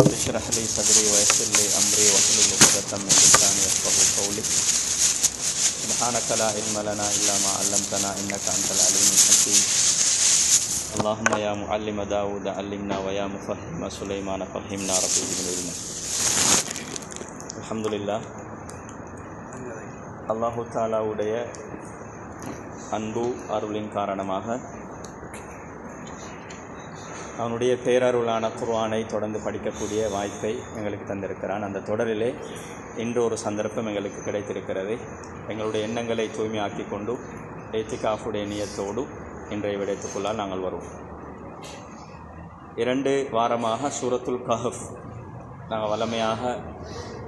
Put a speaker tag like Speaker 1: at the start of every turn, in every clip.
Speaker 1: رب اشرح لي صدري ويسر لي أمري واحلل عقدة من لساني يفقهوا قولي سبحانك لا علم لنا إلا ما علمتنا إنك أنت العليم الحكيم اللهم يا معلم داود علمنا ويا مفهم سليمان فهمنا ربي زدني علما. அல்ஹம்துலில்லாஹ். அல்லாஹு தாலாவுடைய அன்பு அருளின் காரணமாக அவனுடைய பேரருளான குர்ஆனை தொடர்ந்து படிக்கக்கூடிய வாய்ப்பை எங்களுக்கு தந்திருக்கிறான். அந்த தொடரிலே இன்று ஒரு சந்தர்ப்பம் எங்களுக்கு கிடைத்திருக்கிறது. எங்களுடைய எண்ணங்களை தூய்மையாக்கி கொண்டு இத்திகாஃபுடைய நியத்தோடு இன்றைய விடயத்துக்குள்ளால் நாங்கள் வருவோம். 2 வாரமாக சூரத்துல் கஹஃப் நாங்கள் வளமையாக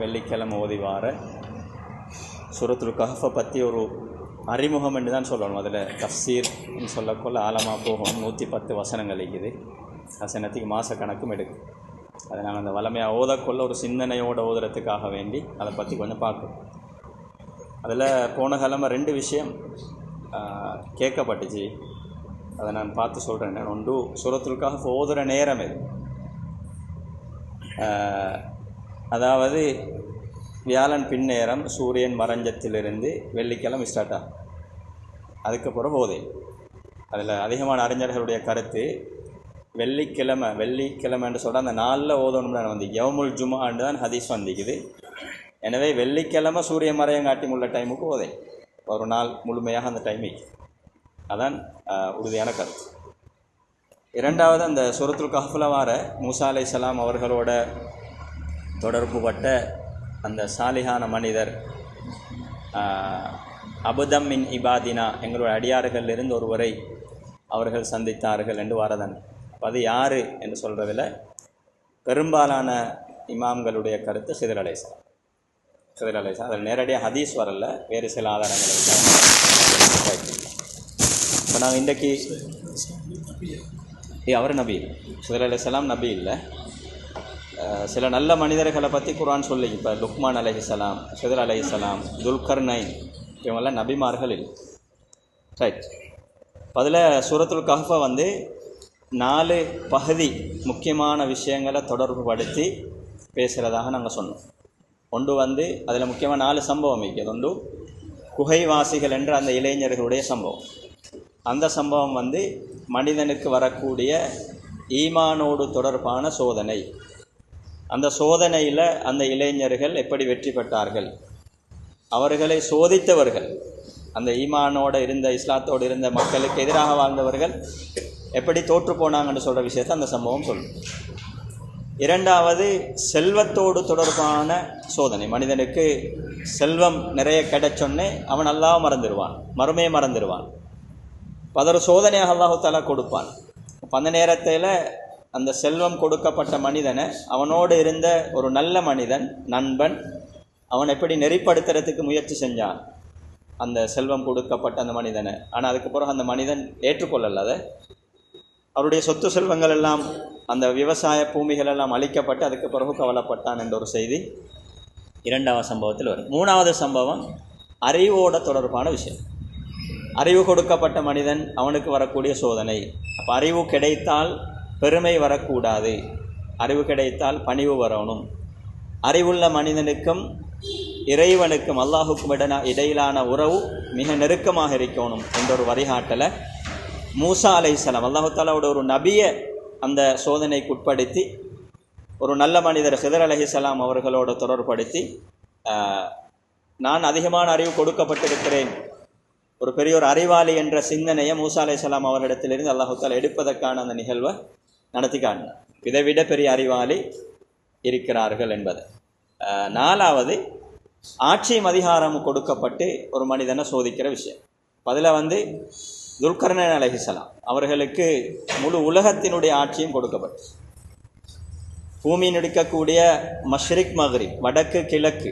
Speaker 1: வெள்ளிக்கிழமை ஓதி வார சூரத்துல் கஹஃபை பற்றி ஒரு அறிமுகம் என்று தான் சொல்லணும். அதில் தஃப்சீர்னு சொல்லக்கொள்ள ஆழமாக போகணும். 110 வசனங்கள் இருக்குது. வசனத்துக்கு மாத கணக்கும் எடுக்கும். அதை நாங்கள் அந்த வளமையாக ஓதக்கொள்ள ஒரு சிந்தனையோடு ஓதுறதுக்காக வேண்டி அதை பற்றி கொஞ்சம் பார்க்கணும். அதில் போன கிழமை 2 விஷயம் கேட்கப்பட்டுச்சு. அதை நான் பார்த்து சொல்கிறேன். ஒன்று சூரத்துல் கஹஃப் ஓதுகிற நேரம் இது, அதாவது வியாழன் பின்னேரம் சூரியன் மறைஞ்சத்திலிருந்து வெள்ளிக்கிழமை ஸ்டார்ட் ஆகும். அதுக்கப்புறம் ஓதே. அதில் அதிகமான அறிஞர்களுடைய கருத்து வெள்ளிக்கிழமைன்னு சொல்கிற அந்த நாளில் ஓதணும்னு வந்து யௌமுல் ஜும்ஆன்னு தான் ஹதீஸ் வந்திக்குது. எனவே வெள்ளிக்கிழமை சூரிய மறையங்காட்டி உள்ள டைமுக்கு ஓதே, ஒரு நாள் முழுமையாக அந்த டைமிங். அதான் உறுதியான கருத்து. 2வது, அந்த சூரத்துல் கஹ்ஃபில் வார மூசா அலைஹிஸ்ஸலாம் அவர்களோட தொடர்புபட்ட அந்த சாலிஹான மனிதர் அபுதம் மின் இபாதினா, எங்களுடைய அடியார்களிலிருந்து ஒருவரை அவர்கள் சந்தித்தார்கள் என்று வாரதன். அது யார் என்று சொல்கிறதில் பெரும்பாலான இமாம்களுடைய கருத்து ஹிதர் அலைஹிஸ்ஸலாம். அதில் நேரடியாக ஹதீஸ் வரல, வேறு சில ஆதாரங்கள். இப்போ நாங்கள் இன்றைக்கி அவர் நபி இல்லை, ஹிதர் அலைஹிஸ்ஸலாம் நபி இல்லை. சில நல்ல மனிதர்களை பற்றி குர்ஆன் சொல்லி, இப்போ லுக்மான் அலைஹிஸ்ஸலாம், ஹிதர் அலைஹிஸ்ஸலாம், துல்கர்னைன், இவங்கெல்லாம் நபிமார்கள் இல்லை. ரைட். அதில் சூரத்துல் கஹ்ஃபை வந்து 4 பகுதி முக்கியமான விஷயங்களை தொடர்பு படுத்தி பேசுகிறதாக நாங்கள் சொன்னோம். ஒன்று வந்து அதில் முக்கியமாக 4 சம்பவம் இருக்குது. ஒன்று குகைவாசிகள் என்ற அந்த இளைஞர்களுடைய சம்பவம். அந்த சம்பவம் வந்து மனிதனுக்கு வரக்கூடிய ஈமானோடு தொடர்பான சோதனை. அந்த சோதனையில் அந்த இளைஞர்கள் எப்படி வெற்றி பெற்றார்கள், அவர்களை சோதித்தவர்கள், அந்த ஈமானோடு இருந்த இஸ்லாத்தோடு இருந்த மக்களுக்கு எதிராக வாழ்ந்தவர்கள் எப்படி தோற்று போனாங்கன்னு சொல்கிற விஷயத்தை அந்த சம்பவம் சொல்லும். 2வது, செல்வத்தோடு தொடர்பான சோதனை. மனிதனுக்கு செல்வம் நிறைய கிடைச்சொன்னே அவன் அல்லாஹ் மறந்துடுவான், மறுமையை மறந்துடுவான். ஒரு சோதனையாக அல்லாஹு தஆலா கொடுப்பான். அந்த நேரத்தில் அந்த செல்வம் கொடுக்கப்பட்ட மனிதனை, அவனோடு இருந்த ஒரு நல்ல மனிதன், நண்பன், அவன் எப்படி நெறிப்படுத்துறதுக்கு முயற்சி செஞ்சான் அந்த செல்வம் கொடுக்கப்பட்ட அந்த மனிதனை. ஆனால் அதுக்கு பிறகு அந்த மனிதன் ஏற்றுக்கொள்ளல. அவருடைய சொத்து செல்வங்கள் எல்லாம், அந்த விவசாய பூமிகள் எல்லாம் அழிக்கப்பட்டு அதுக்கு பிறகு கவலைப்பட்டான் என்ற ஒரு செய்தி 2வது சம்பவத்தில் வரும். 3வது சம்பவம் அறிவோட தொடர்பான விஷயம். அறிவு கொடுக்கப்பட்ட மனிதன், அவனுக்கு வரக்கூடிய சோதனை. அப்போ அறிவு கிடைத்தால் பெருமை வரக்கூடாது, அறிவு கிடைத்தால் பணிவு வரணும். அறிவுள்ள மனிதனுக்கும் இறைவனுக்கும் அல்லாஹுக்கும் இடையிலான உறவு மிக நெருக்கமாக இருக்கணும் என்ற ஒரு வழிகாட்டலை மூசா அலைஹிஸ்ஸலாம், அல்லாஹு தஆலாவோட ஒரு நபியை அந்த சோதனைக்குட்படுத்தி ஒரு நல்ல மனிதர் ஹிதர் அலைஹிஸ்ஸலாம் அவர்களோடு தொடர்படுத்தி, நான் அதிகமான அறிவு கொடுக்கப்பட்டிருக்கிறேன், ஒரு பெரிய ஒரு அறிவாளி என்ற சிந்தனையை மூசா அலைஹிஸ்ஸலாம் அவரிடத்திலிருந்து அல்லாஹு தஆலா எடுப்பதற்கான அந்த நிகழ்வை நடத்தி காட்டினார். இதைவிட பெரிய அறிவாளி இருக்கிறார்கள் என்பது. 4வது, ஆட்சியும் அதிகாரமும் கொடுக்கப்பட்டு ஒரு மனிதனை சோதிக்கிற விஷயம். அதில் வந்து துல்கர்னைன் அலைஹிஸ்ஸலாம் அவர்களுக்கு முழு உலகத்தினுடைய ஆட்சியும் கொடுக்கப்பட்டு, பூமியின் இருக்கக்கூடிய மஷ்ரிக் மக்ரிப், வடக்கு கிழக்கு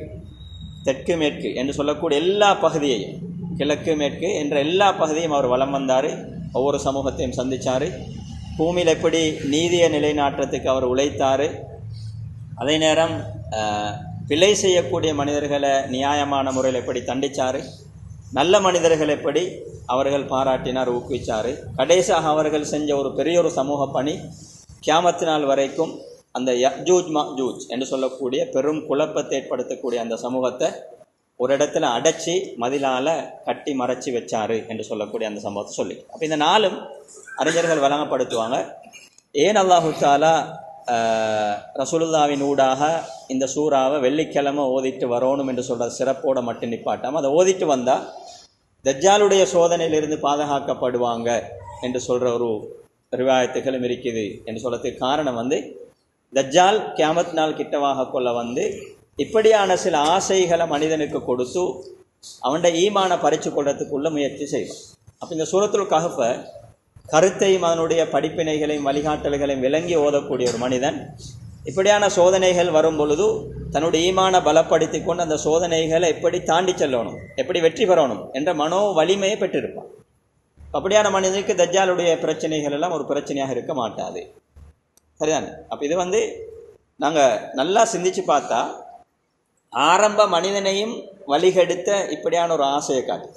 Speaker 1: தெற்கு மேற்கு என்று சொல்லக்கூடிய எல்லா பகுதியையும், கிழக்கு மேற்கு என்ற எல்லா பகுதியும் அவர் வலம் வந்தார். ஒவ்வொரு சமூகத்தையும் சந்தித்தார். பூமியில் எப்படி நீதியை நிலைநாட்டுறதுக்கு அவர் உழைத்தார். அதே நேரம் பிழை செய்யக்கூடிய மனிதர்களை நியாயமான முறையில் எப்படி தண்டித்தார், நல்ல மனிதர்கள் எப்படி அவர்கள் பாராட்டினார், ஊக்குவிச்சார். கடைசியாக அவர்கள் செஞ்ச ஒரு பெரிய ஒரு சமூக பணி, கியாமத்து நாள் வரைக்கும் அந்த யஜூஜ் மஜூஜ் என்று சொல்லக்கூடிய பெரும் குழப்பத்தை ஏற்படுத்தக்கூடிய அந்த சமூகத்தை ஒரு இடத்துல அடைச்சி மதிலால் கட்டி மறைச்சி வச்சாரு என்று சொல்லக்கூடிய அந்த சம்பவத்தை சொல்லி. அப்போ இந்த நாளும் அறிஞர்கள் வழங்கப்படுத்துவாங்க. ஏன் அல்லாஹு தாலா ரசூலுல்லாவின் ஊடாக இந்த சூறாவை வெள்ளிக்கிழமை ஓதிட்டு வரணும் என்று சொல்கிற சிறப்போடு மட்டும் நிப்பாட்டாமல் அதை ஓதிட்டு வந்தால் தஜ்ஜாலுடைய சோதனையிலிருந்து பாதுகாக்கப்படுவாங்க என்று சொல்கிற ஒரு ரிவாயத்துகளும் இருக்குது என்று சொல்கிறதுக்கு காரணம் தஜ்ஜால் கியாமத் நாள் கிட்டவாக கொள்ள இப்படியான சில ஆசைகளை மனிதனுக்கு கொடுத்து அவன்ட ஈமான பறித்து கொள்றதுக்குள்ள முயற்சி செய்வான். அப்போ இந்த சூரத்துல் கஹ்ஃபை கருத்தையும் அதனுடைய படிப்பினைகளையும் வழிகாட்டல்களையும் விளங்கி ஓதக்கூடிய ஒரு மனிதன் இப்படியான சோதனைகள் வரும் பொழுது தன்னுடைய ஈமான பலப்படுத்தி கொண்டு அந்த சோதனைகளை எப்படி தாண்டி செல்லணும், எப்படி வெற்றி பெறணும் என்ற மனோ வலிமையை பெற்றிருப்பான். அப்படியான மனிதனுக்கு தஜ்ஜாலுடைய பிரச்சனைகள் எல்லாம் ஒரு பிரச்சனையாக இருக்க மாட்டாது. சரிதானே? அப்போ இது நாங்கள் நல்லா சிந்திச்சு பார்த்தா ஆரம்ப மனிதனையும் வழிகெடுத்த இப்படியான ஒரு ஆசையை காட்டு.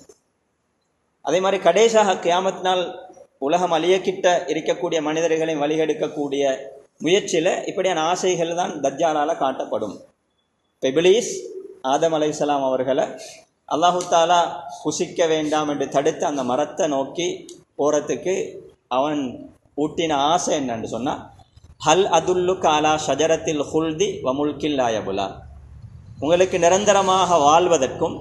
Speaker 1: அதே மாதிரி கடைசியாக கியாமத் நாள் உலகம் அழியக்கிட்ட இருக்கக்கூடிய மனிதர்களையும் வழிகெடுக்கக்கூடிய முயற்சியில் இப்படியான ஆசைகள் தான் தஜ்ஜாலால் காட்டப்படும். இப்லீஸ் ஆதம் அலைஹிஸ்ஸலாம் அவர்களை அல்லாஹு தாலா புசிக்க வேண்டாம் என்று தடுத்து அந்த மரத்தை நோக்கி போகிறதுக்கு அவன் ஊட்டின ஆசை என்னன்னு சொன்னால், ஹல் அதுல்லு காலா ஷஜரத்தில் ஹுல்தி வமுல்கில் லாயபுலா, உங்களுக்கு நிரந்தரமாக வாழ்வதற்கும்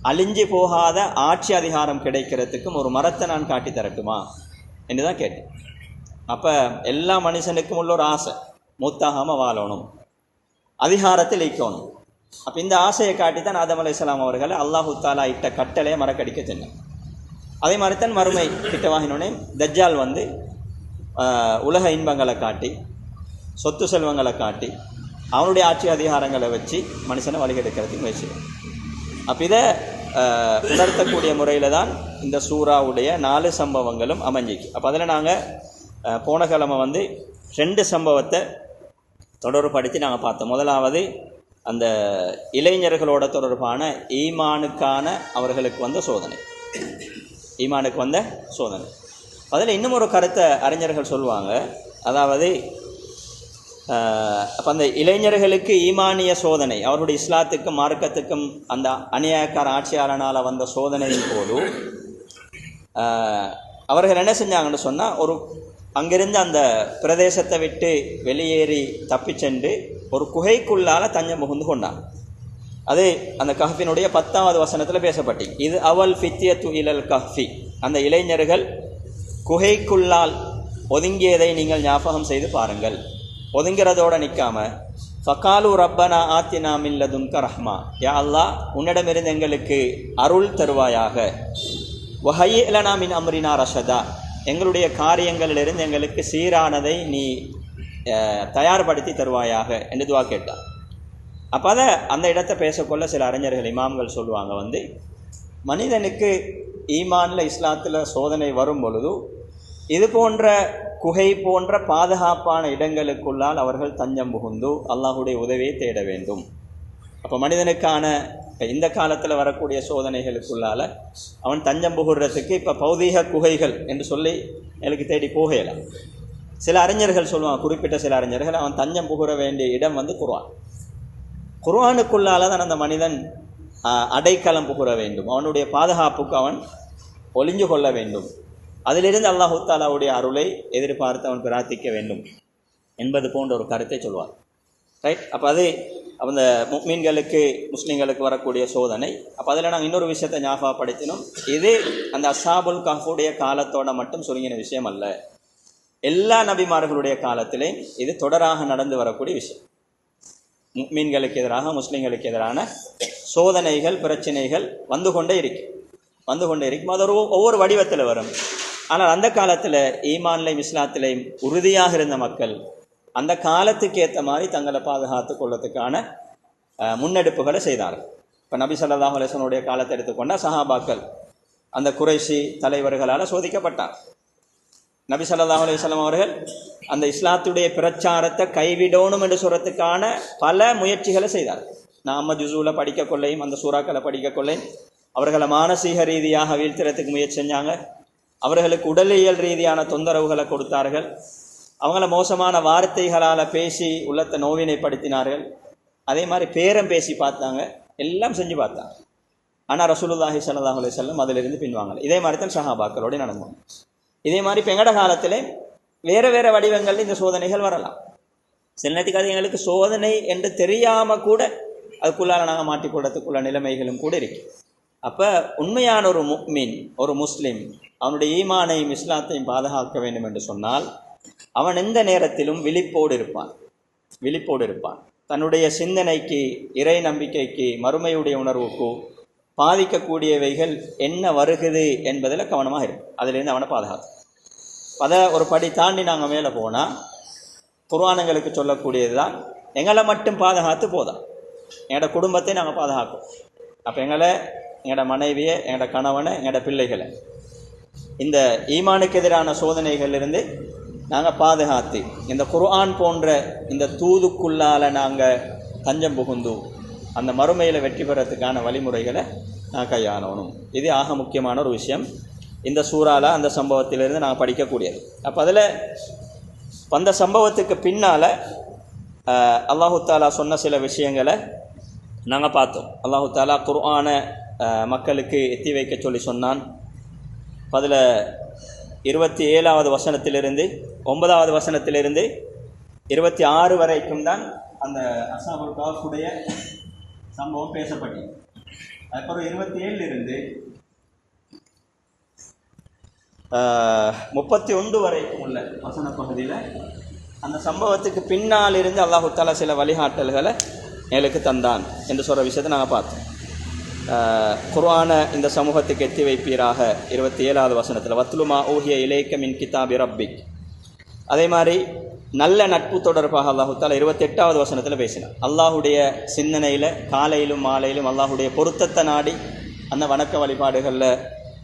Speaker 1: அழிஞ்சு போகாத ஆட்சி அதிகாரம் கிடைக்கிறதுக்கும் ஒரு மரத்தை நான் காட்டி தரட்டுமா என்று தான் கேட்டேன். அப்போ எல்லா மனுஷனுக்கும் உள்ள ஒரு ஆசை, மூத்தாகாமல் வாழணும், அதிகாரத்தில் ஈக்கணும். அப்போ இந்த ஆசையை காட்டி தான் ஆதம் அலைஹிஸ்ஸலாம் அவர்களை அல்லாஹு தாலா இட்ட கட்டளையை மறக்கடிக்க சொன்னார். அதே மாதிரி தான் மறுமை கிட்டவாகினோடனே தஜ்ஜால் உலக இன்பங்களை காட்டி சொத்து செல்வங்களை காட்டி அவனுடைய ஆட்சி அதிகாரங்களை வச்சு மனுஷனை வழிகெடுக்கிறதுக்கு முயற்சி. அப்போ இதை உணர்த்தக்கூடிய முறையில் தான் இந்த சூறாவுடைய 4 சம்பவங்களும் அமைஞ்சிக்கு. அப்போ அதில் நாங்கள் போன கிழமை 2 சம்பவத்தை தொடர்படுத்தி நாங்கள் பார்த்தோம். முதலாவது அந்த இளைஞர்களோட தொடர்பான ஈமானுக்கான அவர்களுக்கு வந்த சோதனை, ஈமானுக்கு வந்த சோதனை. அதில் இன்னும் ஒரு கருத்தை அறிஞர்கள் சொல்லுவாங்க. அதாவது அப்போ அந்த இளைஞர்களுக்கு ஈமானிய சோதனை, அவர்களுடைய இஸ்லாத்துக்கும் மார்க்கத்துக்கும் அந்த அநியாயக்கார ஆட்சியாளனால் வந்த சோதனையின் போது அவர்கள் என்ன செஞ்சாங்கன்னு சொன்னால், ஒரு அங்கிருந்து அந்த பிரதேசத்தை விட்டு வெளியேறி தப்பி சென்று ஒரு குகைக்குள்ளால் தஞ்சம் புகுந்து கொண்டான். அது அந்த கஹ்ஃபினுடைய 10வது வசனத்தில் பேசப்பட்டி. இது அவல் ஃபித்யத்து இலல் கஹ்ஃபி, அந்த இளைஞர்கள் குகைக்குள்ளால் ஒதுங்கியதை நீங்கள் ஞாபகம் செய்து பாருங்கள். ஒதுங்கிறதோடு நிற்காம ஃபகாலு ரப்பனா ஆத்தினா மின் லதுன்க ரஹ்மா, யா அல்லாஹ் உன்னிடமிருந்து எங்களுக்கு அருள் தருவாயாக, வஹய்யி லனா மின் அம்ரினா ரஷதா, எங்களுடைய காரியங்களிலிருந்து எங்களுக்கு சீரானதை நீ தயார்படுத்தி தருவாயாக என்று துவா கேட்டார். அப்போ அதை அந்த இடத்தை பேசக்கொள்ள சில அறிஞர்கள் இமாம்கள் சொல்லுவாங்க, மனிதனுக்கு ஈமானில் இஸ்லாத்தில் சோதனை வரும் பொழுது இது போன்ற குகை போன்ற பாதுகாப்பான இடங்களுக்குள்ளால் அவர்கள் தஞ்சம் புகுந்து அல்லாஹுடைய உதவியை தேட வேண்டும். அப்போ மனிதனுக்கான இந்த காலத்தில் வரக்கூடிய சோதனைகளுக்குள்ளால் அவன் தஞ்சம் புகுறதுக்கு இப்போ பௌதீக குகைகள் என்று சொல்லி எனக்கு தேடி போகலாம். சில அறிஞர்கள் சொல்லுவான், குறிப்பிட்ட சில அறிஞர்கள் அவன் தஞ்சம் புகுற வேண்டிய இடம் குர்ஆன். குர்ஆனுக்குள்ளால் தான் அந்த மனிதன் அடைக்கலம் புகுற வேண்டும், அவனுடைய பாதுகாப்புக்கு அவன் ஒளிஞ்சு கொள்ள வேண்டும், அதிலிருந்து அல்லாஹு தாலாவுடைய அருளை எதிர்பார்த்து அவன் பிரார்த்திக்க வேண்டும் என்பது போன்ற ஒரு கருத்தை சொல்வார். ரைட்? அப்போ அது அந்த முஃமின்களுக்கு முஸ்லீம்களுக்கு வரக்கூடிய சோதனை. அப்போ அதில் நாங்கள் இன்னொரு விஷயத்தை ஞாபகப்படுத்தினோம், இது அந்த அஸ்ஹாபுல் கஹ்ஃபுடைய காலத்தோட மட்டும் சுருங்கின விஷயம் அல்ல, எல்லா நபிமார்களுடைய காலத்திலேயும் இது தொடராக நடந்து வரக்கூடிய விஷயம். முஃமின்களுக்கு எதிராக முஸ்லீம்களுக்கு எதிரான சோதனைகள் பிரச்சனைகள் வந்து கொண்டே இருக்கும். அது ஒவ்வொரு வடிவத்தில் வரும். ஆனால் அந்த காலத்தில் ஈமான்லையும் இஸ்லாத்திலையும் உறுதியாக இருந்த மக்கள் அந்த காலத்துக்கு ஏற்ற மாதிரி தங்களை பாதுகாத்து கொள்வதற்கான முன்னெடுப்புகளை செய்தார்கள். இப்போ நபி ஸல்லல்லாஹு அலைஹி வஸல்லம் உடைய காலத்தை எடுத்துக்கொண்டால் சஹாபாக்கள் அந்த குறைஷி தலைவர்களால் சோதிக்கப்பட்டார். நபி ஸல்லல்லாஹு அலைஹி வஸல்லம் அவர்கள் அந்த இஸ்லாத்துடைய பிரச்சாரத்தை கைவிடணும் என்று சொல்கிறதுக்கான பல முயற்சிகளை செய்தார்கள். நாம் ஜுசூவில் படிக்க கொள்ளையும் அந்த சூறாக்களை படிக்க கொள்ளையும் அவர்களை மானசீக ரீதியாக வீழ்த்துறதுக்கு முயற்சி செஞ்சாங்க. அவர்களுக்கு உடலியல் ரீதியான தொந்தரவுகளை கொடுத்தார்கள். அவங்கள மோசமான வார்த்தைகளால் பேசி உள்ளத்தை நோவினைப்படுத்தினார்கள். அதே மாதிரி பேரம் பேசி பார்த்தாங்க, எல்லாம் செஞ்சு பார்த்தாங்க. ஆனால் ரசூலுல்லாஹி ஸல்லல்லாஹு அலைஹி வஸல்லம் அதிலிருந்து பின்வாங்கலை. இதே மாதிரி தான் சஹாபாக்களோடு நடந்தோம். இதே மாதிரி இப்போ எங்கட காலத்தில் வேறு வேறு வடிவங்கள் இந்த சோதனைகள் வரலாம். சில நேரத்துக்கு அது எங்களுக்கு சோதனை என்று தெரியாமல் கூட அதுக்குள்ளால் நாங்கள் மாட்டிக்கொள்றதுக்குள்ள நிலைமைகளும் கூட இருக்கு. அப்போ உண்மையான ஒரு முஃமின், ஒரு முஸ்லீம், அவனுடைய ஈமானையும் இஸ்லாத்தையும் பாதுகாக்க வேண்டும் என்று சொன்னால் அவன் எந்த நேரத்திலும் விழிப்போடு இருப்பான். தன்னுடைய சிந்தனைக்கு, இறை நம்பிக்கைக்கு, மறுமையுடைய உணர்வுக்கு பாதிக்கக்கூடியவைகள் என்ன வருகுது என்பதில் கவனமாக இருக்கும். அதிலிருந்து அவனை பாதுகாக்கும். அதை ஒரு படி தாண்டி நாங்கள் மேலே போனால் குர்ஆன்களுக்கு சொல்லக்கூடியது தான், எங்களை மட்டும் பாதுகாத்து போதும், எங்களோட குடும்பத்தை நாங்கள் பாதுகாக்கும். அப்போ எங்களோட மனைவியை, எங்களோட கணவனை, எங்களோட பிள்ளைகளை இந்த ஈமானுக்கு எதிரான சோதனைகளிலிருந்து நாங்கள் பாதுகாத்து இந்த குர்ஆன் போன்ற இந்த தூதுக்குள்ளால் நாங்கள் தஞ்சம் புகுந்து அந்த மறுமையில் வெற்றி பெறத்துக்கான வழிமுறைகளை நான் கையாளணும். இது ஆக முக்கியமான ஒரு விஷயம். இந்த சூறால அந்த சம்பவத்திலிருந்து நாங்கள் படிக்கக்கூடியது. அப்போ அதில் அந்த சம்பவத்துக்கு பின்னால் அல்லாஹு தாலா சொன்ன சில விஷயங்களை நாங்கள் பார்த்தோம். அல்லாஹு தாலா குர்ஆனை மக்களுக்கு எத்தி வைக்க சொல்லி சொன்னான். அதில் 27வது வசனத்திலிருந்து 9வது வசனத்திலிருந்து 26 வரைக்கும் தான் அந்த அஸ்ஹாபுல் கஹ்ஃபுடைய சம்பவம் பேசப்பட்டது. அதுக்கப்புறம் 27லிருந்து 31 வரைக்கும் உள்ள வசன பகுதியில் அந்த சம்பவத்துக்கு பின்னால் இருந்து அல்லாஹு தஆலா சில வழிகாட்டல்களை எங்களுக்கு தந்தான் என்று சொல்கிற விஷயத்தை நாங்கள் பார்த்தோம். குர்ஆனை இந்த சமூகத்துக்கு எத்தி வைப்பீராக 27வது வசனத்தில் வத்லுமா ஊஹிய இலைக்க மின் கிதாபி ரப்பிக். அதே மாதிரி நல்ல நட்பு தொடர்பாக அல்லாஹு தஆலா 28வது வசனத்தில் பேசினார். அல்லாஹுடைய சிந்தனையில் காலையிலும் மாலையிலும் அல்லாஹுடைய பொருத்தத்தை நாடி அந்த வணக்க வழிபாடுகளில்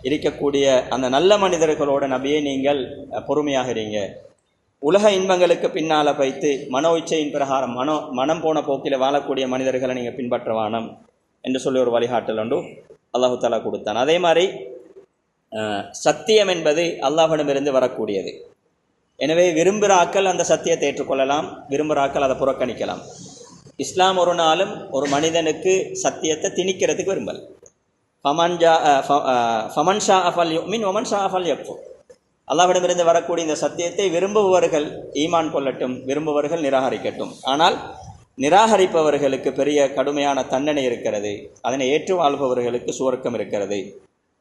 Speaker 1: இருக்கக்கூடிய அந்த நல்ல மனிதர்களோட நபியை நீங்கள் பொறுமையாகிறீங்க. உலக இன்பங்களுக்கு பின்னால் வைத்து மனோ இச்சையின் பிரகாரம் மனம் போன போக்கில் வாழக்கூடிய மனிதர்களை நீங்கள் பின்பற்ற வேணும் என்று சொல்லி ஒரு வழிகாட்டல் ஒன்று அல்லாஹு தஆலா கொடுத்தான். அதே மாதிரி சத்தியம் என்பது அல்லாஹ்விடமிருந்து வரக்கூடியது. எனவே விரும்புகிறாக்கள் அந்த சத்தியத்தை ஏற்றுக்கொள்ளலாம், விரும்புகிறாக்கள் அதை புறக்கணிக்கலாம். இஸ்லாம் ஒரு நாளும் ஒரு மனிதனுக்கு சத்தியத்தை திணிக்கிறதுக்கு விரும்பல். ஃபமன் ஷா அஃபல் யுமின் வமன் ஷா அஃபல் யக்ஃபுர். அல்லாஹ்விடமிருந்து வரக்கூடிய இந்த சத்தியத்தை விரும்புபவர்கள் ஈமான் கொள்ளட்டும், விரும்புபவர்கள் நிராகரிக்கட்டும். ஆனால் நிராகரிப்பவர்களுக்கு பெரிய கடுமையான தண்டனை இருக்கிறது, அதனை ஏற்று வாழ்பவர்களுக்கு சுவர்க்கம் இருக்கிறது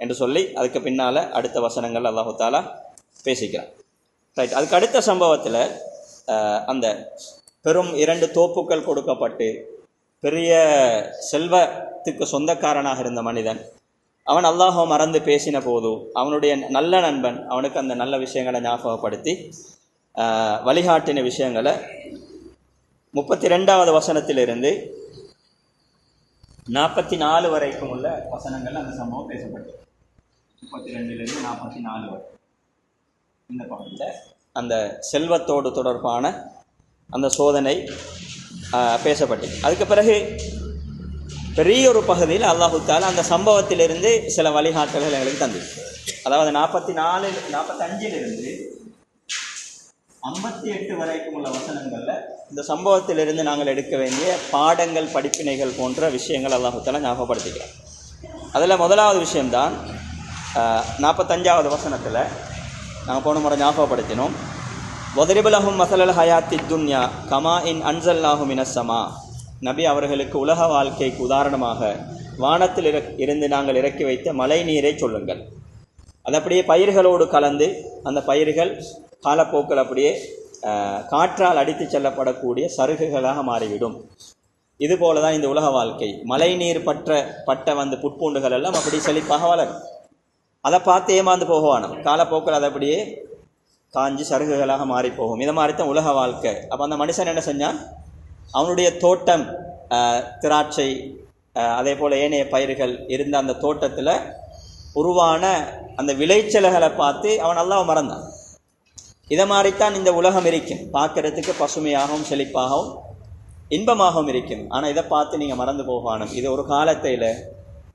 Speaker 1: என்று சொல்லி அதுக்கு பின்னால் அடுத்த வசனங்கள் அல்லாஹு தஆலா பேசிக்கிறான். ரைட். அதுக்கு அடுத்த சம்பவத்தில் அந்த பெரும் 2 தோப்புக்கள் கொடுக்கப்பட்டு பெரிய செல்வத்துக்கு சொந்தக்காரனாக இருந்த மனிதன் அவன் அல்லாஹ்வை மறந்து பேசின போது அவனுடைய நல்ல நண்பன் அவனுக்கு அந்த நல்ல விஷயங்களை ஞாபகப்படுத்தி வழிகாட்டின விஷயங்களை 32வது வசனத்திலிருந்து 44 வரைக்கும் உள்ள வசனங்கள் அந்த சம்பவம் பேசப்பட்டது. 32லிருந்து 44 வரை இந்த பகுதியில் அந்த செல்வத்தோடு தொடர்பான அந்த சோதனை பேசப்பட்டது. அதுக்கு பிறகு பெரிய ஒரு பகுதியில் அல்லாஹு தஆலா அந்த சம்பவத்திலிருந்து சில வழிகாட்டல்கள் எங்களுக்கு தந்தது. அதாவது 45லிருந்து 58 வரைக்கும் உள்ள வசனங்களில் இந்த சம்பவத்திலிருந்து நாங்கள் எடுக்க வேண்டிய பாடங்கள், படிப்பினைகள் போன்ற விஷயங்கள் அல்லாஹு தஆலா ஞாபகப்படுத்திக்கிறோம். அதில் முதலாவது விஷயம்தான் 45வது வசனத்தில் நாங்கள் போன முறை ஞாபகப்படுத்தினோம். வதரிபலஹும் மஸலல் ஹயாத்தி துன்யா கமா இன் அன்சல்நாஹு மினஸ் ஸமா. நபி அவர்களுக்கு உலக வாழ்க்கைக்கு உதாரணமாக வானத்தில் இருந்து நாங்கள் இறக்கி வைத்த மழை நீரை சொல்லுங்கள். அது அப்படியே பயிர்களோடு கலந்து அந்த பயிர்கள் காலப்போக்கில் அப்படியே காற்றால் அடித்து செல்லப்படக்கூடிய சருகுகளாக மாறிவிடும். இதுபோல தான் இந்த உலக வாழ்க்கை. மழை நீர் பட்ட வந்து புட்பூண்டுகள் எல்லாம் அப்படி செழிப்பாக வளரும். அதை பார்த்து ஏமாந்து போகவானோம். காலப்போக்கில் அதை அப்படியே காஞ்சி சருகுகளாக மாறி போகும். இதை மாதிரி தான் உலக வாழ்க்கை. அப்போ அந்த மனுஷன் என்ன செஞ்சான், அவனுடைய தோட்டம், திராட்சை, அதே போல் ஏனைய பயிர்கள் இருந்த அந்த தோட்டத்தில் உருவான அந்த விளைச்சல்களை பார்த்து அவன் அல்லாஹ்வை மறந்தான். இதை மாதிரித்தான் இந்த உலகம் இருக்கும். பார்க்கறதுக்கு பசுமையாகவும் செழிப்பாகவும் இன்பமாகவும் இருக்கும். ஆனால் இதை பார்த்து நீங்கள் மறந்து போகணும். இது ஒரு காலத்தில்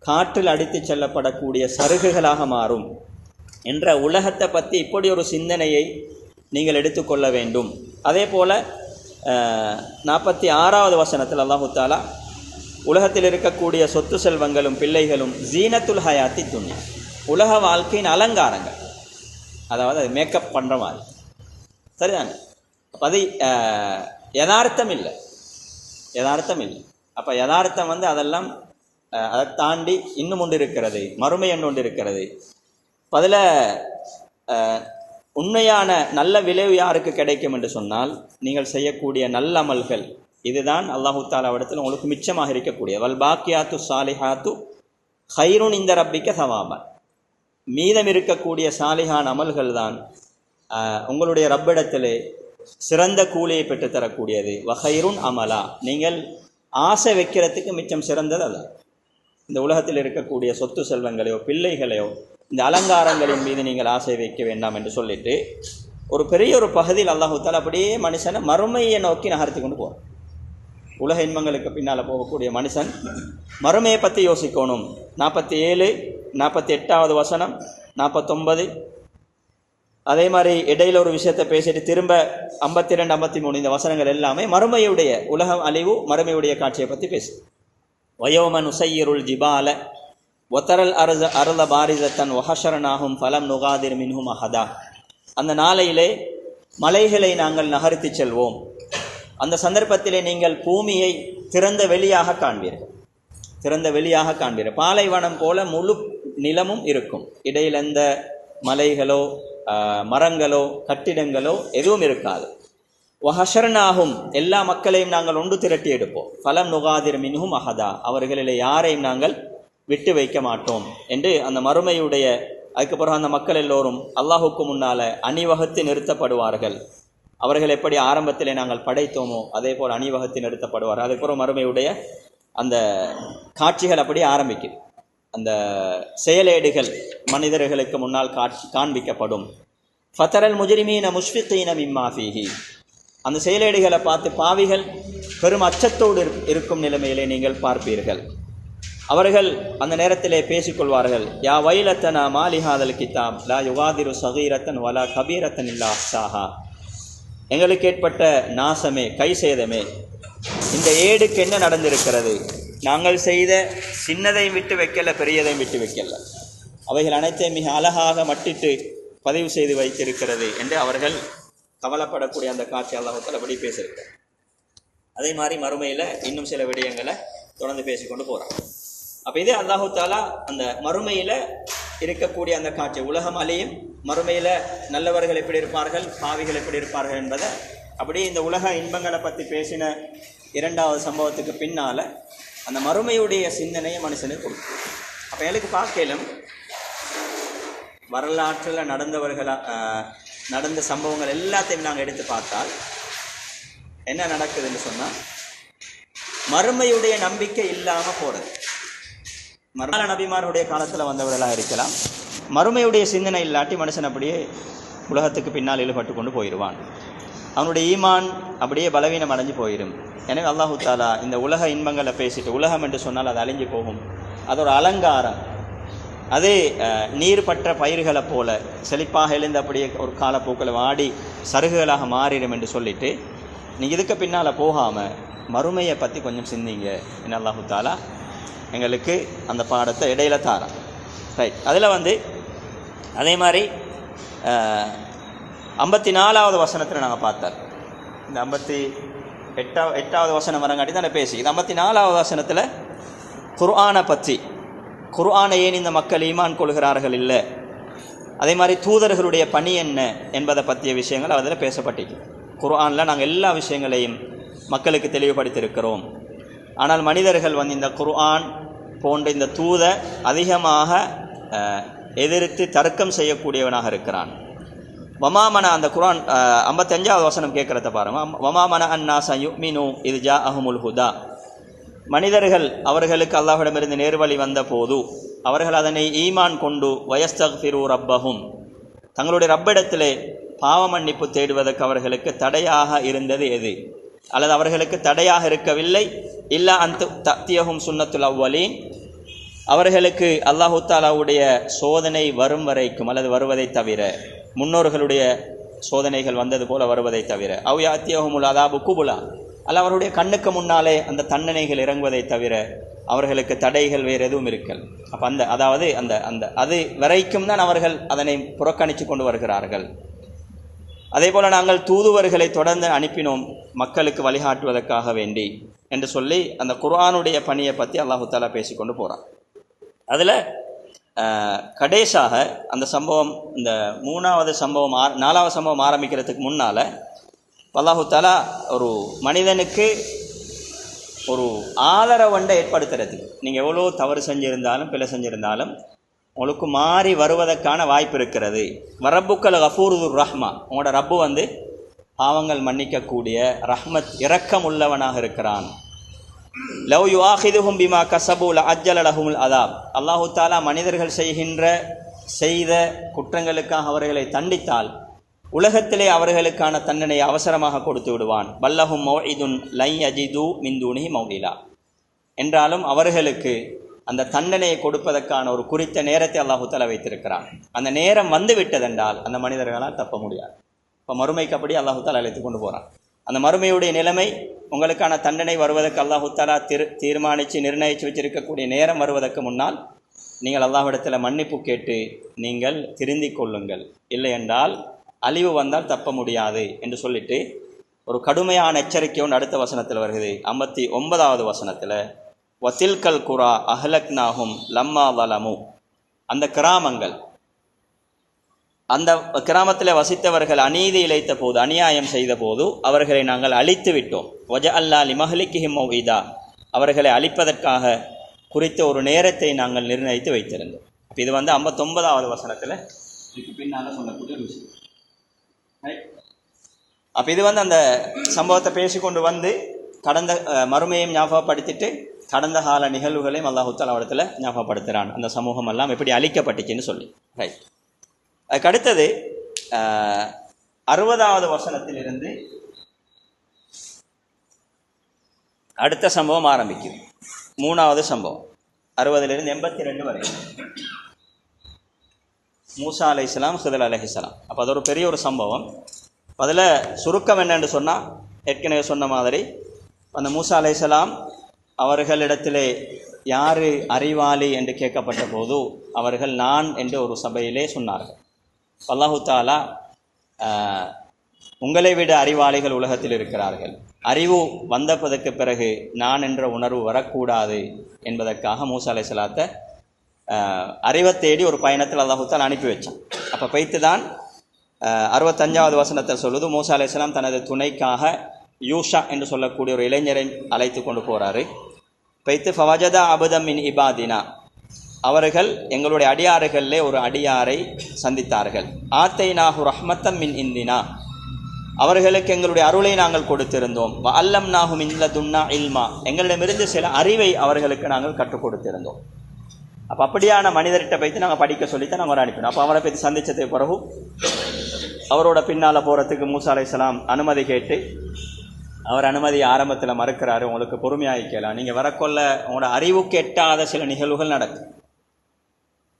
Speaker 1: காற்றில் அடித்து செல்லப்படக்கூடிய சருகுகளாக மாறும் என்ற உலகத்தை பற்றி இப்படி ஒரு சிந்தனையை நீங்கள் எடுத்துக்கொள்ள வேண்டும். அதே போல் 46வது வசனத்தில் அல்லாஹு தாலா உலகத்தில் இருக்கக்கூடிய சொத்து செல்வங்களும் பிள்ளைகளும் ஜீனத்துல் ஹயாத்தி துன்யா, உலக வாழ்க்கையின் அலங்காரங்கள், அதாவது அது மேக்கப் பண்ணுற மாதிரி. சரிதானே? அப்போ அது யதார்த்தம் இல்லை, யதார்த்தம் இல்லை. அப்போ யதார்த்தம் வந்து அதெல்லாம் அதை தாண்டி இன்னும் ஒன்று இருக்கிறது, மறுமை ஒன்று இருக்கிறது. அதில் உண்மையான நல்ல விளைவு யாருக்கு கிடைக்கும் என்று சொன்னால், நீங்கள் செய்யக்கூடிய நல்ல அமல்கள். இதுதான் அல்லாஹு தாலாவிடத்தில் உங்களுக்கு மிச்சமாக இருக்கக்கூடிய வல் பாக்கியாத்து சாலிஹாத்து ஹைருன் இந்த ரப்பிக்க சவாபா, மீதம் இருக்கக்கூடிய சாலிஹான் அமல்கள் தான் உங்களுடைய ரப்பிடத்திலே சிறந்த கூலியை பெற்றுத்தரக்கூடியது. வஹைருன் அமலா, நீங்கள் ஆசை வைக்கிறதுக்கு மிச்சம் சிறந்தது அல்ல. இந்த உலகத்தில் இருக்கக்கூடிய சொத்து செல்வங்களையோ பிள்ளைகளையோ இந்த அலங்காரங்களின் மீது நீங்கள் ஆசை வைக்க வேண்டாம் என்று சொல்லிட்டு ஒரு பெரிய ஒரு பகுதியில் அல்லாஹு தாலா அப்படியே மனுஷனை மறுமையை நோக்கி நகர்த்தி கொண்டு போகிறான். உலக இன்பங்களுக்கு பின்னால் போகக்கூடிய மனுஷன் மறுமையை பற்றி யோசிக்கணும். 47, 48வது வசனம், 49, அதே மாதிரி இடையில ஒரு விஷயத்தை பேசிட்டு திரும்ப 52, 53 இந்த வசனங்கள் எல்லாமே மறுமையுடைய உலகம் அழிவு, மறுமையுடைய காட்சியை பற்றி பேசு. வயோமன் உசையிருள் ஜிபால ஒத்தரல் அருள பாரிசத்தன் ஒஹஷரனாகும் ஃபலம் நுகாதிர் மின்ஹும் அஹதா. அந்த நாளையிலே மலைகளை நாங்கள் நகர்த்தி செல்வோம். அந்த சந்தர்ப்பத்திலே நீங்கள் பூமியை திறந்த வெளியாக காண்பீர்கள், திறந்த வெளியாக காண்பீர்கள். பாலைவனம் போல முழு நிலமும் இருக்கும். இடையில் எந்த மலைகளோ மரங்களோ கட்டிடங்களோ எதுவும் இருக்காது. வஹஷர்னாகும், எல்லா மக்களையும் நாங்கள் ஒன்று திரட்டி எடுப்போம். ஃபலம் நுகாதிர் மின்ஹும் அஹதா, அவர்களிலே யாரையும் நாங்கள் விட்டு வைக்க மாட்டோம் என்று அந்த மறுமையுடைய அதுக்கு பிறகு அந்த மக்கள் எல்லோரும் அல்லாஹுக்கு முன்னால் அணிவகுத்து நிறுத்தப்படுவார்கள். அவர்கள் எப்படி ஆரம்பத்திலே நாங்கள் படைத்தோமோ அதே போல் அணிவகுத்து நிறுத்தப்படுவார்கள். அதுக்கப்புறம் மறுமையுடைய அந்த காட்சிகள் அப்படியே ஆரம்பிக்குது. அந்த செயலேடுகள் மனிதர்களுக்கு முன்னால் காண்பிக்கப்படும். ஃபதரல் முஜ்ரிமீன முஷ்ஃபிகீன மிம்மா ஃபீஹி, அந்த செயலேடுகளை பார்த்து பாவிகள் பெரும் அச்சத்தோடு இருக்கும் நிலைமையிலே நீங்கள் பார்ப்பீர்கள். அவர்கள் அந்த நேரத்திலே பேசிக்கொள்வார்கள், யா வைலத்தனா மாலிஹாதல் கிதாப் லா யுகாதிரு சகீரத்தன் வலா கபீரத்தன் இல்லா அஹ்சாஹா, எங்களுக்கு ஏற்பட்ட நாசமே, கை சேதமே, இந்த ஏடுக்கு என்ன நடந்திருக்கிறது? நாங்கள் செய்த சின்னதையும் விட்டு வைக்கல, பெரியதையும் விட்டு வைக்கல, அவைகள் அனைத்தையும் மிக அழகாக மட்டிட்டு பதிவு செய்து வைத்திருக்கிறது என்று அவர்கள் கவலைப்படக்கூடிய அந்த காட்சி அல்லாஹ் தஆலா அப்படி பேசியிருக்கார். அதே மாதிரி மறுமையில் இன்னும் சில விடயங்களை தொடர்ந்து பேசிக்கொண்டு போகிறான். அப்போ இது அல்லாஹ் தஆலா அந்த மறுமையில் இருக்கக்கூடிய அந்த காட்சி, உலகம் அழியும், மறுமையில் நல்லவர்கள் எப்படி இருப்பார்கள், பாவிகள் எப்படி இருப்பார்கள் என்பதை அப்படியே இந்த உலக இன்பங்களை பற்றி பேசின 2வது சம்பவத்துக்கு பின்னால் அந்த மறுமையுடைய சிந்தனையை மனுஷனுக்கு கொடுக்கும். அப்போ எனக்கு பார்க்கலும் வரலாற்றில் நடந்த சம்பவங்கள் எல்லாத்தையும் நாங்கள் எடுத்து பார்த்தால் என்ன நடக்குதுன்னு சொன்னால், மறுமையுடைய நம்பிக்கை இல்லாமல் போகிறது. மறுமல நபிமாருடைய காலத்தில் வந்தவர்களாக இருக்கலாம், மறுமையுடைய சிந்தனை இல்லாட்டி மனுஷன் அப்படியே உலகத்துக்கு பின்னால் இழுபட்டு கொண்டு போயிடுவான். அவனுடைய ஈமான் அப்படியே பலவீனம் அடைஞ்சு போயிடும். எனவே அல்லாஹு தாலா இந்த உலக இன்பங்களை பேசிட்டு, உலகம் என்று சொன்னால் அது அழிஞ்சு போகும், அது ஒரு அலங்காரம், அதே நீர்பற்ற பயிர்களை போல செழிப்பாக எழுந்து அப்படியே ஒரு காலப்போக்கில் வாடி சருகுகளாக மாறிடும் என்று சொல்லிட்டு நீங்கள் இதுக்கு பின்னால் போகாமல் மறுமையை பற்றி கொஞ்சம் சிந்திங்க என்ன அல்லாஹு தாலா எங்களுக்கு அந்த பாடத்தை இடையில தாரான். ரைட். அதில் அதே மாதிரி 54வது வசனத்தில் நாங்கள் பார்த்தார். இந்த 58வது வசனம் வரங்காட்டி தான் பேசி, இது 54வது வசனத்தில் குர்ஆனை பற்றி, குர்ஆனை ஏன் இந்த மக்கள் ஈமான் கொள்கிறார்கள் இல்லை, அதே மாதிரி தூதர்களுடைய பணி என்ன என்பதை பற்றிய விஷயங்கள் அதில் பேசப்பட்டிருக்கு. குர்ஆனில் நாங்கள் எல்லா விஷயங்களையும் மக்களுக்கு தெளிவுபடுத்தியிருக்கிறோம். ஆனால் மனிதர்கள் இந்த குர்ஆன் போன்ற இந்த தூத அதிகமாக எதிர்த்து தர்க்கம் செய்யக்கூடியவனாக இருக்கிறான். வமாமன, அந்த குர்ஆன் 55வது வசனம் கேட்குறத பாருங்க. வமாமன அன்னாஸ யுமினு இது ஜா அஹுமுல் ஹுதா, மனிதர்கள் அவர்களுக்கு அல்லாஹ்விடமிருந்து நேர்வழி வந்த போது அவர்கள் அதனை ஈமான் கொண்டு வயஸ்தக்ஃபிரு ரப்பஹும், தங்களுடைய ரப்பிடத்திலே பாவ மன்னிப்பு தேடுவதற்கு அவர்களுக்கு தடையாக இருந்தது எது, அல்லது அவர்களுக்கு தடையாக இருக்கவில்லை. இல்லா அந்த தத்தியகும் சுன்னத்துல் அவ்வலீன், அவர்களுக்கு அல்லாஹு தாலாவுடைய சோதனை வரும் வரைக்கும் அல்லது வருவதை தவிர முன்னோர்களுடைய சோதனைகள் வந்தது போல வருவதை தவிர, அவ் யாத்தியஹுமுல் அதாபு குபுலா, அல்ல அவருடைய கண்ணுக்கு முன்னாலே அந்த தண்டனைகள் இறங்குவதை தவிர அவர்களுக்கு தடைகள் வேறு எதுவும் இருக்கல். அப்போ அதாவது அது வரைக்கும் தான் அவர்கள் அதனை புறக்கணித்து கொண்டு வருகிறார்கள். அதே போல் நாங்கள் தூதுவர்களை தொடர்ந்து அனுப்பினோம் மக்களுக்கு வழிகாட்டுவதற்காக வேண்டி என்று சொல்லி அந்த குர்ஆனுடைய பணியை பற்றி அல்லாஹு தாலா பேசிக்கொண்டு போகிறான். அதில் கடைசாக அந்த சம்பவம், இந்த நாலாவது சம்பவம் ஆரம்பிக்கிறதுக்கு முன்னால் அல்லாஹு தாலா ஒரு மனிதனுக்கு ஒரு ஆதரவண்டை ஏற்படுத்துறதுக்கு, நீங்கள் எவ்வளோ தவறு செஞ்சிருந்தாலும் பிழை செஞ்சிருந்தாலும் உங்களுக்கு மாறி வருவதற்கான வாய்ப்பு இருக்கிறது. வரப்புக்கள் கஃபூருர் ரஹ்மா, உங்களோட ரப்பு பாவங்கள் மன்னிக்கக்கூடிய ரஹ்மத் இரக்கம் உள்ளவனாக இருக்கிறான். லவ் யுஆஹிதுஹும் பிமா கஸபு லஅஜ்ஜல லஹுமுல் அதாப், அல்லாஹு தாலா மனிதர்கள் செய்த குற்றங்களுக்காக அவர்களை தண்டித்தால் உலகத்திலே அவர்களுக்கான தண்டனை அவசரமாக கொடுத்து விடுவான். பல்லஹும் மௌஇதுன் லை யஜிது மின் தூனிஹி மௌஇலா, என்றாலும் அவர்களுக்கு அந்த தண்டனையை கொடுப்பதற்கான ஒரு குறித்த நேரத்தை அல்லாஹு தஆலா வைத்திருக்கிறான். அந்த நேரம் வந்து விட்டதென்றால் அந்த மனிதர்களால் தப்ப முடியாது. இப்போ மறுமைக்கு அப்படி அல்லாஹு தஆலா அழைத்து கொண்டு போகிறான். அந்த மறுமையுடைய நிலைமை, உங்களுக்கான தண்டனை வருவதற்கு அல்லாஹு தஆலா தீர்மானித்து நிர்ணயித்து வச்சிருக்கக்கூடிய நேரம் வருவதற்கு முன்னால் நீங்கள் அல்லாஹ்விடத்தில் மன்னிப்பு கேட்டு நீங்கள் திருந்திக் கொள்ளுங்கள், இல்லை என்றால் அழிவு வந்தால் தப்ப முடியாது என்று சொல்லிட்டு ஒரு கடுமையான எச்சரிக்கை ஒன்று அடுத்த வசனத்தில் வருகிறது. 59வது வசனத்தில் வத்தில்கல் குரா அஹ்லக்னாஹும் லம்மா வலமு, அந்த கிராமங்கள், அந்த கிராமத்தில் வசித்தவர்கள் அநீதி இழைத்த போது, அநியாயம் செய்த போது அவர்களை நாங்கள் அழித்து விட்டோம். வஜஅல்னா லிமஹ்லிகிஹிம் மௌஇதா, அவர்களை அழிப்பதற்காக குறித்த ஒரு நேரத்தை நாங்கள் நிர்ணயித்து வைத்திருந்தோம். அப்போ இது 59வது வசனத்தில் இதுக்கு பின்னால் சொல்லக்கூடிய ஒரு விஷயம். அப்போ இது அந்த சம்பவத்தை பேசிக்கொண்டு கடந்த மறுமையும் ஞாபகப்படுத்திட்டு கடந்த கால நிகழ்வுகளையும் அல்லாஹு தஆலா இடத்துல ஞாபகப்படுத்துகிறான். அந்த சமூகம் எல்லாம் எப்படி அழிக்கப்பட்டுச்சுன்னு சொல்லி. ரைட். அதுக்கு அடுத்தது 60வது வசனத்திலிருந்து அடுத்த சம்பவம் ஆரம்பிக்குது. 3வது சம்பவம் 60லிருந்து 82 வரை. மூசா அலைஹிஸ்ஸலாம், ஹிதர் அலைஹிஸ்ஸலாம். அப்போ அது ஒரு பெரிய ஒரு சம்பவம். அதில் சுருக்கம் என்னென்று சொன்னால், ஏற்கனவே சொன்ன மாதிரி அந்த மூசா அலைஹிஸ்ஸலாம் அவர்களிடத்திலே யார் அறிவாளி என்று கேட்கப்பட்ட போது அவர்கள் நான் என்று ஒரு சபையிலே சொன்னார்கள். அல்லாஹு தஆலா உங்களை விட அறிவாளிகள் உலகத்தில் இருக்கிறார்கள், அறிவு வந்ததற்கு பிறகு நான் என்ற உணர்வு வரக்கூடாது என்பதற்காக மூசா அலைஹிஸ்ஸலாத்தை அறிவை தேடி ஒரு பயணத்தில் அல்லாஹு தஆலா அனுப்பி வச்சான். அப்போ பைத்து தான் 65வது வசனத்தில் சொல்லுது, மூசா அலைஹிஸ்ஸலாம் தனது துணைக்காக யூஷா என்று சொல்லக்கூடிய ஒரு இளைஞரை அழைத்து கொண்டு போகிறாரு. பைத்து ஃபவஜதா அபதம் மின் இபாதினா, அவர்கள் எங்களுடைய அடியாறுகளிலே ஒரு அடியாரை சந்தித்தார்கள். ஆத்தைனாஹு ரஹ்மத்தம் மின் இந்தினா, அவர்களுக்கு எங்களுடைய அருளை நாங்கள் கொடுத்திருந்தோம். வ அல்லம்னாஹு மின் லதுன்னா இல்மா, எங்களிடமிருந்து சில அறிவை அவர்களுக்கு நாங்கள் கற்றுக் கொடுத்திருந்தோம். அப்போ அப்படியான மனிதர்கிட்ட போய்த்து நாங்கள் படிக்க சொல்லித்தான் நாங்கள் அனுப்பினோம். அப்போ அவரை பற்றி சந்தித்ததுக்கு பிறகு அவரோட பின்னால் போகிறதுக்கு மூசா அலைஹிஸ்ஸலாம் அனுமதி கேட்டு, அவர் அனுமதி ஆரம்பத்தில் மறுக்கிறாரு. உங்களுக்கு பொறுமையாகிக்கலாம், நீங்கள் வரக்கொள்ள உங்களோட அறிவுக்கு எட்டாத சில நிகழ்வுகள் நடக்கும்.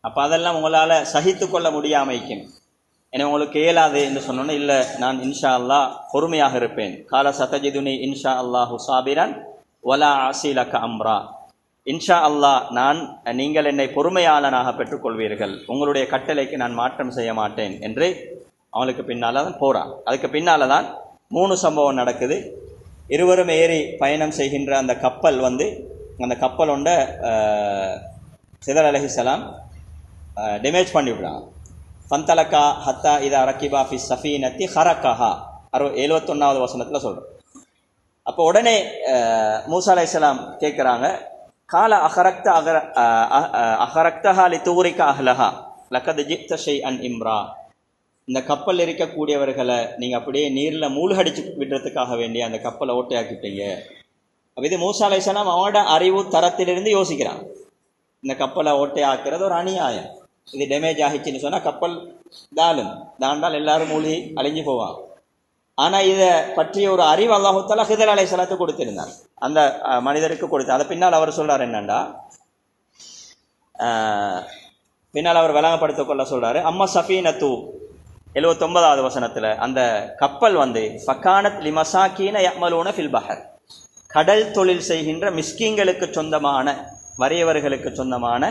Speaker 1: அப்போ அதெல்லாம் உங்களால் சகித்து கொள்ள முடியாமைக்கும், ஏன்னா உங்களுக்கு இயலாது என்று சொன்னோன்னே, இல்லை நான் இன்ஷா அல்லாஹ் பொறுமையாக இருப்பேன். கால சதஜிதுனி இன்ஷா அல்லாஹு சாபிரன் வலா ஆசிலக அம்ரா, இன்ஷா அல்லாஹ் நீங்கள் என்னை பொறுமையாளனாக பெற்றுக்கொள்வீர்கள், உங்களுடைய கட்டளைக்கு நான் மாற்றம் செய்ய மாட்டேன் என்று அவங்களுக்கு பின்னால் தான் போகிறான். அதுக்கு பின்னால் தான் 3 சம்பவம் நடக்குது. இருவரும் ஏறி பயணம் செய்கின்ற அந்த கப்பல் அந்த கப்பலோட ஹிதர் அலைஹிஸ்ஸலாம் டேமேஜ் பண்ணிவிடுறாங்க. ஃபந்தலக்கா ஹத்தா இதா ரக்கிபா ஃபி ஸஃபீனத்தி ஹரக்கஹா 71வது வசனத்தில் சொல்கிறோம். அப்போ உடனே மூசா அலைஹிஸ்ஸலாம் கேட்குறாங்க, கால அஹரக்தஹா லிதுரிக அஹ்லஹா லகத் ஜிக்த ஷைஅன் இம்ரா, இந்த கப்பல் இருக்கக்கூடியவர்களை நீங்கள் அப்படியே நீரில் மூழ்கடிச்சு விடுறதுக்காக வேண்டிய அந்த கப்பலை ஓட்டையாக்கிட்டீங்க. அப்போ இது மூசா அலைஹிஸ்ஸலாம் அவனோட அறிவு தரத்திலிருந்து யோசிக்கிறான். இந்த கப்பலை ஓட்டையாக்குறது ஒரு அநியாயம், இது டேமேஜ் ஆகிடுச்சின்னு சொன்னால் கப்பல் தாண்டால் எல்லாரும் மூழ்கி அழிஞ்சு போவாங்க. ஆனால் இதை பற்றிய ஒரு அறிவு அல்லாஹு தஆலா ஹிதர் அலைஹிஸ்ஸலாத்துக்கு கொடுத்திருந்தார், அந்த மனிதருக்கு கொடுத்தார். அதை பின்னால் அவர் சொல்கிறார் என்னண்டா, பின்னால் அவர் விளங்கப்படுத்த கொள்ள சொல்கிறாரு, அம்மா சஃபீனத்து 79வது வசனத்தில் அந்த கப்பல் வந்து ஃபக்கானத் லிமசாக்கீன யஅமலூன ஃபில் பஹர், கடல் தொழில் செய்கின்ற மிஸ்கீன்களுக்கு சொந்தமான, வறியவர்களுக்கு சொந்தமான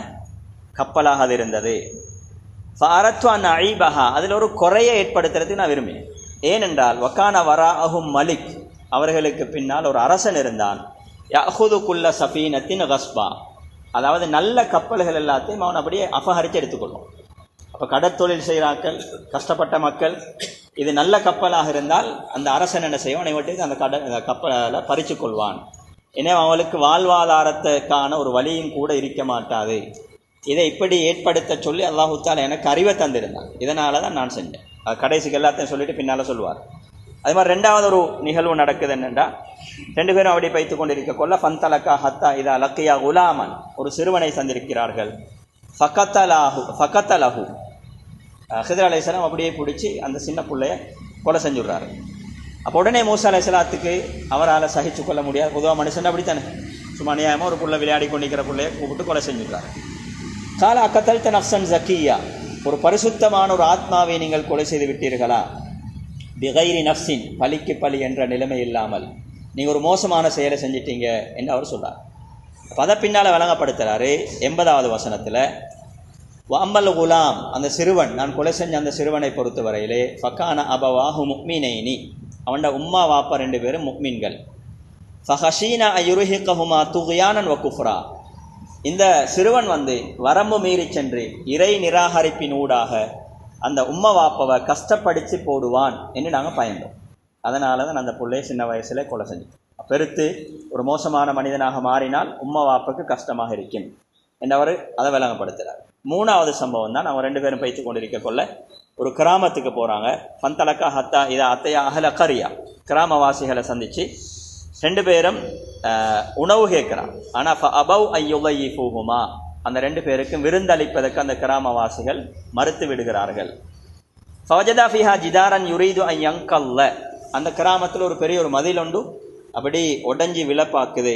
Speaker 1: கப்பலாக அது இருந்தது. ஃபஅரத்து அன் அஈபஹா, அதில் ஒரு குறையை ஏற்படுத்துறதுக்கு நான் விரும்பினேன். ஏனென்றால் வக்கான வராஅஹும் மலிக், அவர்களுக்கு பின்னால் ஒரு அரசன் இருந்தான். யஅஹுது குல்ல சஃபீனத்தின் கஸ்பா, அதாவது நல்ல கப்பல்கள் எல்லாத்தையும் அவன் அப்படியே அபகரித்து எடுத்துக்கொள்ளும். அப்போ கடற்தொழில் செய்கிறார்கள் கஷ்டப்பட்ட மக்கள், இது நல்ல கப்பலாக இருந்தால் அந்த அரசன் என்ன செய்வான், இவற்றுக்கு அந்த கப்பலை பறித்து கொள்வான். எனவே அவளுக்கு வாழ்வாதாரத்துக்கான ஒரு வழியும் கூட இருக்க மாட்டாது. இதை இப்படி ஏற்படுத்த சொல்லி அல்லாஹு தஆலா எனக்கு அறிவை தந்திருந்தான். இதனால தான் நான் செஞ்சேன். கடைசிக்கு எல்லாத்தையும் சொல்லிட்டு பின்னால் சொல்லுவார். அது மாதிரி ரெண்டாவது ஒரு நிகழ்வு நடக்குது என்னென்னா, ரெண்டு பேரும் அப்படி பைத்து கொண்டிருக்க கொள்ள ஃபந்தலக்கா ஹத்தா இதா லக்கியா குலாமன், ஒரு சிறுவனை சந்திருக்கிறார்கள். ஃபகத்தலஹு, ஹிதர் அலைஹிஸ்ஸலாம் அப்படியே பிடிச்சி அந்த சின்ன பிள்ளைய கொலை செஞ்சுடுறாரு. அப்போ உடனே மூசா அலைஹிஸ்ஸலாத்துக்கு அவரால் சகிச்சு கொள்ள முடியாது. பொதுவாக மனுஷன் அப்படித்தானே, சும்மா அநியாயமாக ஒரு புள்ள விளையாடி கொண்டிருக்கிற பிள்ளைய கூப்பிட்டு கொலை செஞ்சுடுறாரு. கால அக்கத்தல்த நஃப்ஸன் ஜக்கியா, ஒரு பரிசுத்தமான ஒரு ஆத்மாவை நீங்கள் கொலை செய்து விட்டீர்களா? பிகைரி நஃப்ஸின், பலிக்கு பலி என்ற நிலைமை இல்லாமல் நீங்கள் ஒரு மோசமான செயலை செஞ்சிட்டீங்க என்று அவர் சொல்கிறார். பத பின்னால் விளங்கப்படுத்துகிறாரு 80வது வசனத்தில். வஅம்மல் குலாம், அந்த சிறுவன், நான் கொலை செஞ்ச அந்த சிறுவனை பொறுத்த வரையிலே, ஃபக்கான அபவாஹு முக்மினைனி, அவனோட உம்மா வாப்பா ரெண்டு பேரும் முக்மீன்கள். ஃபஹஷீனா அயுருஹிகஹுமா துக்யானன் வ குஃப்ரா, இந்த சிறுவன் வந்து வரம்பு மீறி சென்று இறை நிராகரிப்பின் ஊடாக அந்த உம்மா வாப்பவை கஷ்டப்படுத்தி போடுவான் என்று நாங்கள் பயந்தோம். அதனால தான் அந்த பிள்ளையை சின்ன வயசில் கொலை செஞ்சோம். பெருத்து ஒரு மோசமான மனிதனாக மாறினால் உம்மா வாப்புக்கு கஷ்டமாக இருக்கும் என்றவர் அதை விளங்கப்படுத்துகிறார். மூணாவது சம்பவம் தான், அவங்க ரெண்டு பேரும் பைத்து கொண்டிருக்க கொள்ள ஒரு கிராமத்துக்கு போகிறாங்க. ஃபந்தலக்கா ஹத்தா இதா அத்தையா அஹல கரியா, கிராமவாசிகளை சந்தித்து ரெண்டு பேரும் உணவு கேட்குறான். ஆனால் அபவ் ஐயுலையிஃபூஹுமா, அந்த ரெண்டு பேருக்கும் விருந்தளிப்பதற்கு அந்த கிராமவாசிகள் மறுத்து விடுகிறார்கள். ஃபவஜதா ஃபிஹா ஜிதாரன் யுரீது அன் யங்கல்ல, அந்த கிராமத்தில் ஒரு பெரிய ஒரு மதில் உண்டு, அப்படி உடஞ்சி விழப்பாக்குது.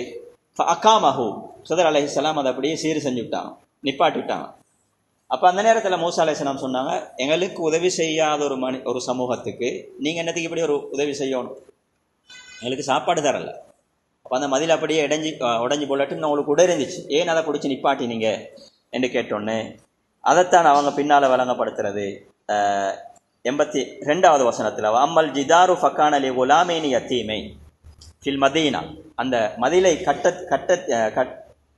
Speaker 1: ஃபஅகாமஹு, ஹிதர் அலைஹிஸ்ஸலாம் அதை அப்படியே சீர் செஞ்சு விட்டாங்க, நிப்பாட்டிவிட்டாங்க. அப்போ அந்த நேரத்தில் மூசா அலைஹிஸ்ஸலாம் சொன்னாங்க, எங்களுக்கு உதவி செய்யாத ஒரு சமூகத்துக்கு நீங்கள் என்னத்துக்கு இப்படி ஒரு உதவி செய்யணும்? எங்களுக்கு சாப்பாடு தரல. அப்போ அந்த மதில் அப்படியே உடஞ்சி போலட்டுன்னு அவங்களுக்கு கூட இருந்துச்சு, ஏன் அதை பிடிச்சி நிப்பாட்டினீங்க என்று கேட்டோன்னே அதைத்தான் அவங்க பின்னால் விளங்கப்படுத்துறது 82வது வசனத்தில். அம்மல் ஜிதாரு ஃபக்கான லி குலாமேனி யத்தீமை ஃபில் மதீனா, அந்த மதிலை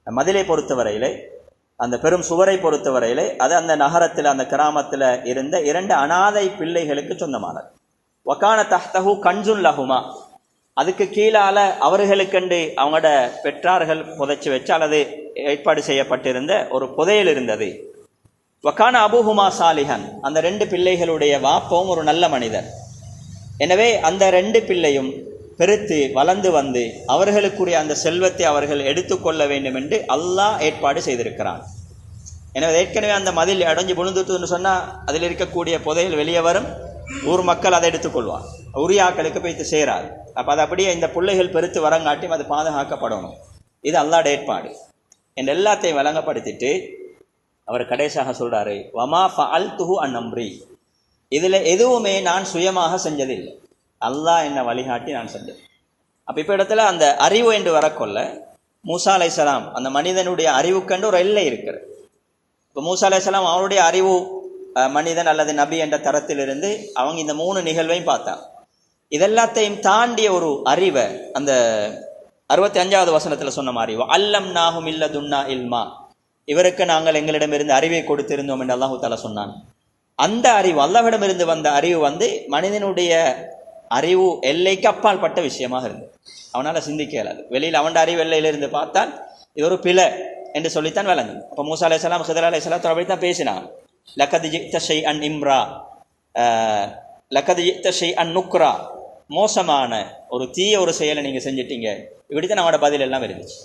Speaker 1: மதிலை பொறுத்தவரையிலே, அந்த பெரும் சுவரை பொறுத்தவரையிலே, அது அந்த நகரத்தில் அந்த கிராமத்தில் இருந்த 2 அனாதை பிள்ளைகளுக்கு சொந்தமானது. வக்கான தஹ்தஹு கன்சுன் லஹுமா, அதுக்கு கீழால் அவர்களுக்கென்று அவங்களோட பெற்றார்கள் புதைச்சி வச்சு அல்லது ஏற்பாடு செய்யப்பட்டிருந்த ஒரு புதையல் இருந்தது. வக்கான அபூஹுமா சாலிஹன், அந்த 2 பிள்ளைகளுடைய வாப்பவும் ஒரு நல்ல மனிதர். எனவே அந்த 2 பிள்ளையும் பெருத்து வளர்ந்து வந்து அவர்களுக்குரிய அந்த செல்வத்தை அவர்கள் எடுத்துக்கொள்ள வேண்டும் என்று அல்லாஹ் ஏற்பாடு செய்திருக்கிறான். எனவே ஏற்கனவே அந்த மதில் அடைஞ்சு விழுந்துட்டுன்னு சொன்னால் அதில் இருக்கக்கூடிய புதையல் வெளியே வரும், ஊர் மக்கள் அதை எடுத்துக்கொள்வார், உரியாக்களுக்கு போய்த்து சேராது. அப்போ அது அப்படியே இந்த பிள்ளைகள் பெருத்து வரங்காட்டியும் அது பாதுகாக்கப்படணும், இது அல்லாஹ்ட ஏற்பாடு என்று எல்லாத்தையும் வழங்கப்படுத்திட்டு அவர் கடைசியாக சொல்கிறாரு, வமா ஃபஅல்துஹு அன் அம்ரி, இதில் எதுவுமே நான் சுயமாக செஞ்சதில்லை, அல்லாஹ் என்னை வழிகாட்டி நான் செஞ்சேன். அப்போ இப்போ இடத்துல அந்த அறிவு என்று வரக்கொள்ள மூசா அலைஹிஸ்ஸலாம் அந்த மனிதனுடைய அறிவுக்கண்டு ஒரு எல்லை இருக்கிறது. இப்போ மூசா அலைஹிஸ்ஸலாம் அவருடைய அறிவு மனிதன் அல்லது நபி என்ற தரத்திலிருந்து அவங்க இந்த 3 நிகழ்வையும் பார்த்தாங்க. இதெல்லாத்தையும் தாண்டிய ஒரு அறிவை அந்த 65வது வசனத்தில் சொன்ன மாதிரி, அல்லம் நாகும் இல்லதுன்னா இல்மா, இவருக்கு நாங்கள் எங்களிடமிருந்து அறிவை கொடுத்திருந்தோம் என்று அல்லாஹு தஆலா சொன்னான். அந்த அறிவு, அல்லாஹ்விடமிருந்து வந்த அறிவு வந்து மனிதனுடைய அறிவு எல்லைக்கு அப்பால் பட்ட விஷயமாக இருந்தது. அவனால் சிந்திக்க இயலாது. வெளியில் அவன் அறிவு எல்லையிலிருந்து பார்த்தால் இது ஒரு பிழை என்று சொல்லித்தான் விளங்கும். அப்போ மூசா அலைஹிஸ்ஸலாம் ஹிதர் அலைஹிஸ்ஸலாம் அப்படி தான் பேசினான். லக்கத் ஜிக்த ஷைஅன் இம்ரா, லக்கத் ஜிக்த ஷைஅன் நுக்ரா, மோசமான ஒரு தீய ஒரு செயலை நீங்கள் செஞ்சிட்டீங்க, இப்படித்தான் அவனோட பதில் எல்லாம் இருந்துச்சு.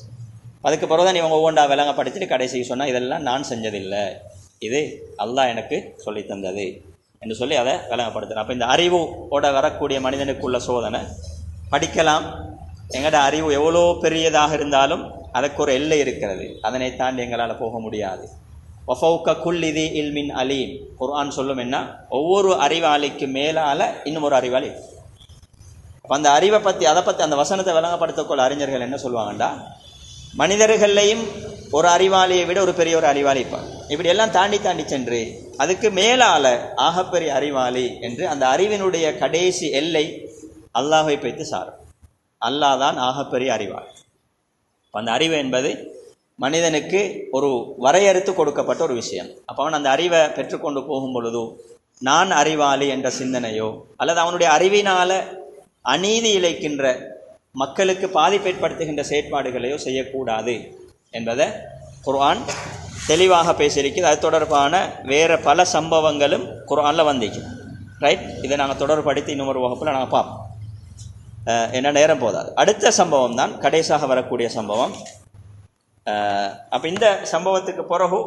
Speaker 1: அதுக்கு பிறகு தான் இவங்க ஒவ்வொன்றா விளங்கப்படுத்திட்டு கடைசிக்கு சொன்னால் இதெல்லாம் நான் செஞ்சதில்லை, இது அல்லாஹ் எனக்கு சொல்லி தந்தது என்று சொல்லி அதை விளங்கப்படுத்துகிறேன். அப்போ இந்த அறிவோட வரக்கூடிய மனிதனுக்குள்ள சோதனை படிக்கலாம். எங்களோட அறிவு எவ்வளோ பெரியதாக இருந்தாலும் அதற்கு ஒரு எல்லை இருக்கிறது, அதனை தாண்டி எங்களால் போக முடியாது. வஃபௌக குல்லிதி இல்மின் அலீம். குர்ஆன் சொல்லும் என்ன, ஒவ்வொரு அறிவாளிக்கு மேலால் இன்னும் ஒரு அறிவாளி. அப்போ அந்த அறிவை பற்றி அந்த வசனத்தை விளங்கப்படுத்தக்கொள்ள அறிஞர்கள் என்ன சொல்லுவாங்கண்டா, மனிதர்களையும் ஒரு அறிவாளியை விட ஒரு பெரிய ஒரு அறிவாளி இருப்பார். இப்படி எல்லாம் தாண்டி சென்று அதுக்கு மேலால் ஆகப்பெரிய அறிவாளி என்று அந்த அறிவினுடைய கடைசி எல்லை அல்லாஹை பற்றி சாரும். அல்லாஹ் தான் ஆகப்பெரிய அறிவாளி. அந்த அறிவு என்பது மனிதனுக்கு ஒரு வரையறுத்து கொடுக்கப்பட்ட ஒரு விஷயம். அப்போ அவன் அந்த அறிவை பெற்றுக்கொண்டு போகும் பொழுது நான் அறிவாளி என்ற சிந்தனையோ அல்லது அவனுடைய அறிவினால் அநீதி இழைக்கின்ற மக்களுக்கு பாதிப்பு ஏற்படுத்துகின்ற செயற்பாடுகளையோ செய்யக்கூடாது என்பதை குர்ஆன் தெளிவாக பேசியிருக்கிறது. அது தொடர்பான வேறு பல சம்பவங்களும் குர்ஆனில் வந்திருக்கு. ரைட், இதை நாங்கள் தொடர்படுத்தி இன்னொரு வகுப்பில் நாங்கள் பார்ப்போம். என்ன நேரம் போதாது. அடுத்த சம்பவம் தான் கடைசியாக வரக்கூடிய சம்பவம். அப்போ இந்த சம்பவத்துக்கு பிறகு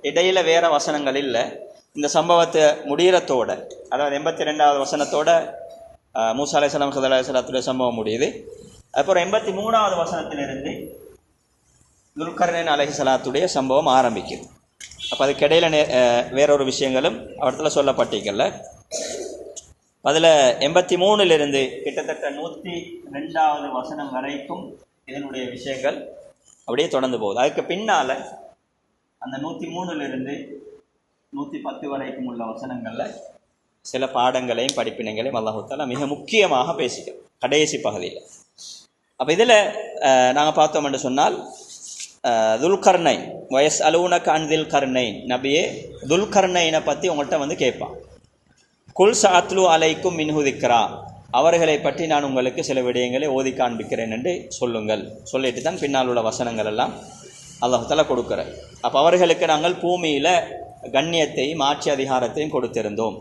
Speaker 1: இடையில வேற வசனங்கள் இல்லை. இந்த சம்பவத்தை முடிகிறத்தோட, அதாவது 82வது வசனத்தோட மூசா அலைஹிஸ்ஸலாம் ஹிதர் அலைஹிஸ்ஸலாத்துடைய சம்பவம் முடியுது. அப்புறம் 83வது வசனத்திலிருந்து துல்கர்னைன் அலைஹிஸ்ஸலாத்துடைய சம்பவம் ஆரம்பிக்குது. அப்போ அதுக்கு இடையில வேறொரு விஷயங்களும் அவர்த்தில் சொல்லப்பட்டிருக்கல. அதில் 83லிருந்து கிட்டத்தட்ட 102வது வசனம் வரைக்கும் இதனுடைய விஷயங்கள் அப்படியே தொடர்ந்து போகுது. அதுக்கு பின்னால் அந்த 103லிருந்து 110 வரைக்கும் உள்ள வசனங்களில் சில பாடங்களையும் படிப்பினைகளையும் அல்லாஹ் தஆலா மிக முக்கியமாக பேசிக்கிறோம் கடைசி பகுதியில். அப்போ இதில் நாங்கள் பார்த்தோம் என்று சொன்னால், துல்கர்னைன் வயஸ் அலூனக அன் துல்கர்னைன், நபியே துல்கர்னைனை பற்றி உங்கள்கிட்ட கேட்பான். குல் சஅத்லு அலைக்கும் மின்ஹு திக்ரா, அவர்களை பற்றி நான் உங்களுக்கு சில விடயங்களை ஓதி காண்பிக்கிறேன் என்று சொல்லுங்கள். சொல்லிட்டு தான் பின்னால் உள்ள வசனங்கள் எல்லாம் அல்லாஹ் தஆலா கொடுக்குறார். அப்போ அவர்களுக்கு நாங்கள் பூமியில் கண்ணியத்தையும் ஆட்சி அதிகாரத்தையும் கொடுத்திருந்தோம்,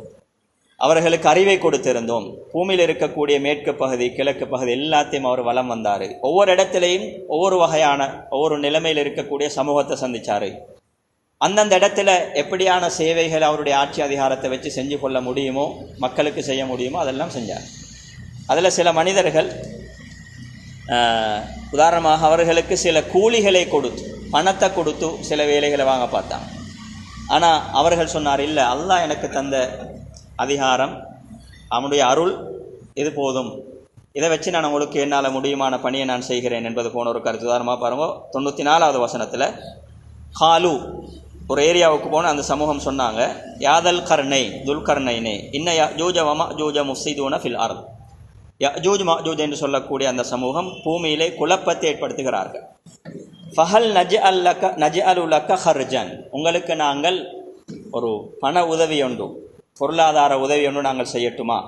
Speaker 1: அவர்களுக்கு அறிவை கொடுத்திருந்தோம். பூமியில் இருக்கக்கூடிய மேற்கு பகுதி கிழக்கு பகுதி எல்லாத்தையும் அவர் வலம் வந்தார். ஒவ்வொரு இடத்துலையும் ஒவ்வொரு வகையான ஒவ்வொரு நிலைமையில் இருக்கக்கூடிய சமூகத்தை சந்தித்தார். அந்தந்த இடத்துல எப்படியான சேவைகள் அவருடைய ஆட்சி அதிகாரத்தை வச்சு செஞ்சு கொள்ள முடியுமோ, மக்களுக்கு செய்ய முடியுமோ அதெல்லாம் செஞ்சார். அதில் சில மனிதர்கள் உதாரணமாக அவர்களுக்கு சில கூலிகளை கொடுத்து பணத்தை கொடுத்து சில வேலைகளை வாங்க பார்த்தாங்க. ஆனால் அவர்கள் சொன்னார், இல்லை, அல்லாஹ் எனக்கு தந்த அதிகாரம் அவனுடைய அருள் இது போதும், இதை வச்சு நான் உங்களுக்கு என்னால் முடியுமான பணியை நான் செய்கிறேன் என்பது போன ஒரு கருத்து. உதாரணமாக பாருங்க, 94வது வசனத்தில் காலு ஒரு ஏரியாவுக்கு போன அந்த சமூகம் சொன்னாங்க, யாதல் கர்ணை துல்கர்னைனே இன்ன யஜூஜ வமஜூஜ முஃப்ஸிதூன ஃபில் அர்த். யஜூஜ் மஜூஜ் என்று சொல்லக்கூடிய அந்த சமூகம் பூமியிலே குழப்பத்தை ஏற்படுத்துகிறார்கள். ஃபஹல் நஜ்அலு லக ஹர்ஜன், உங்களுக்கு நாங்கள் ஒரு பண உதவி ஒன்று, பொருளாதார உதவி ஒன்று நாங்கள் செய்யட்டுமா?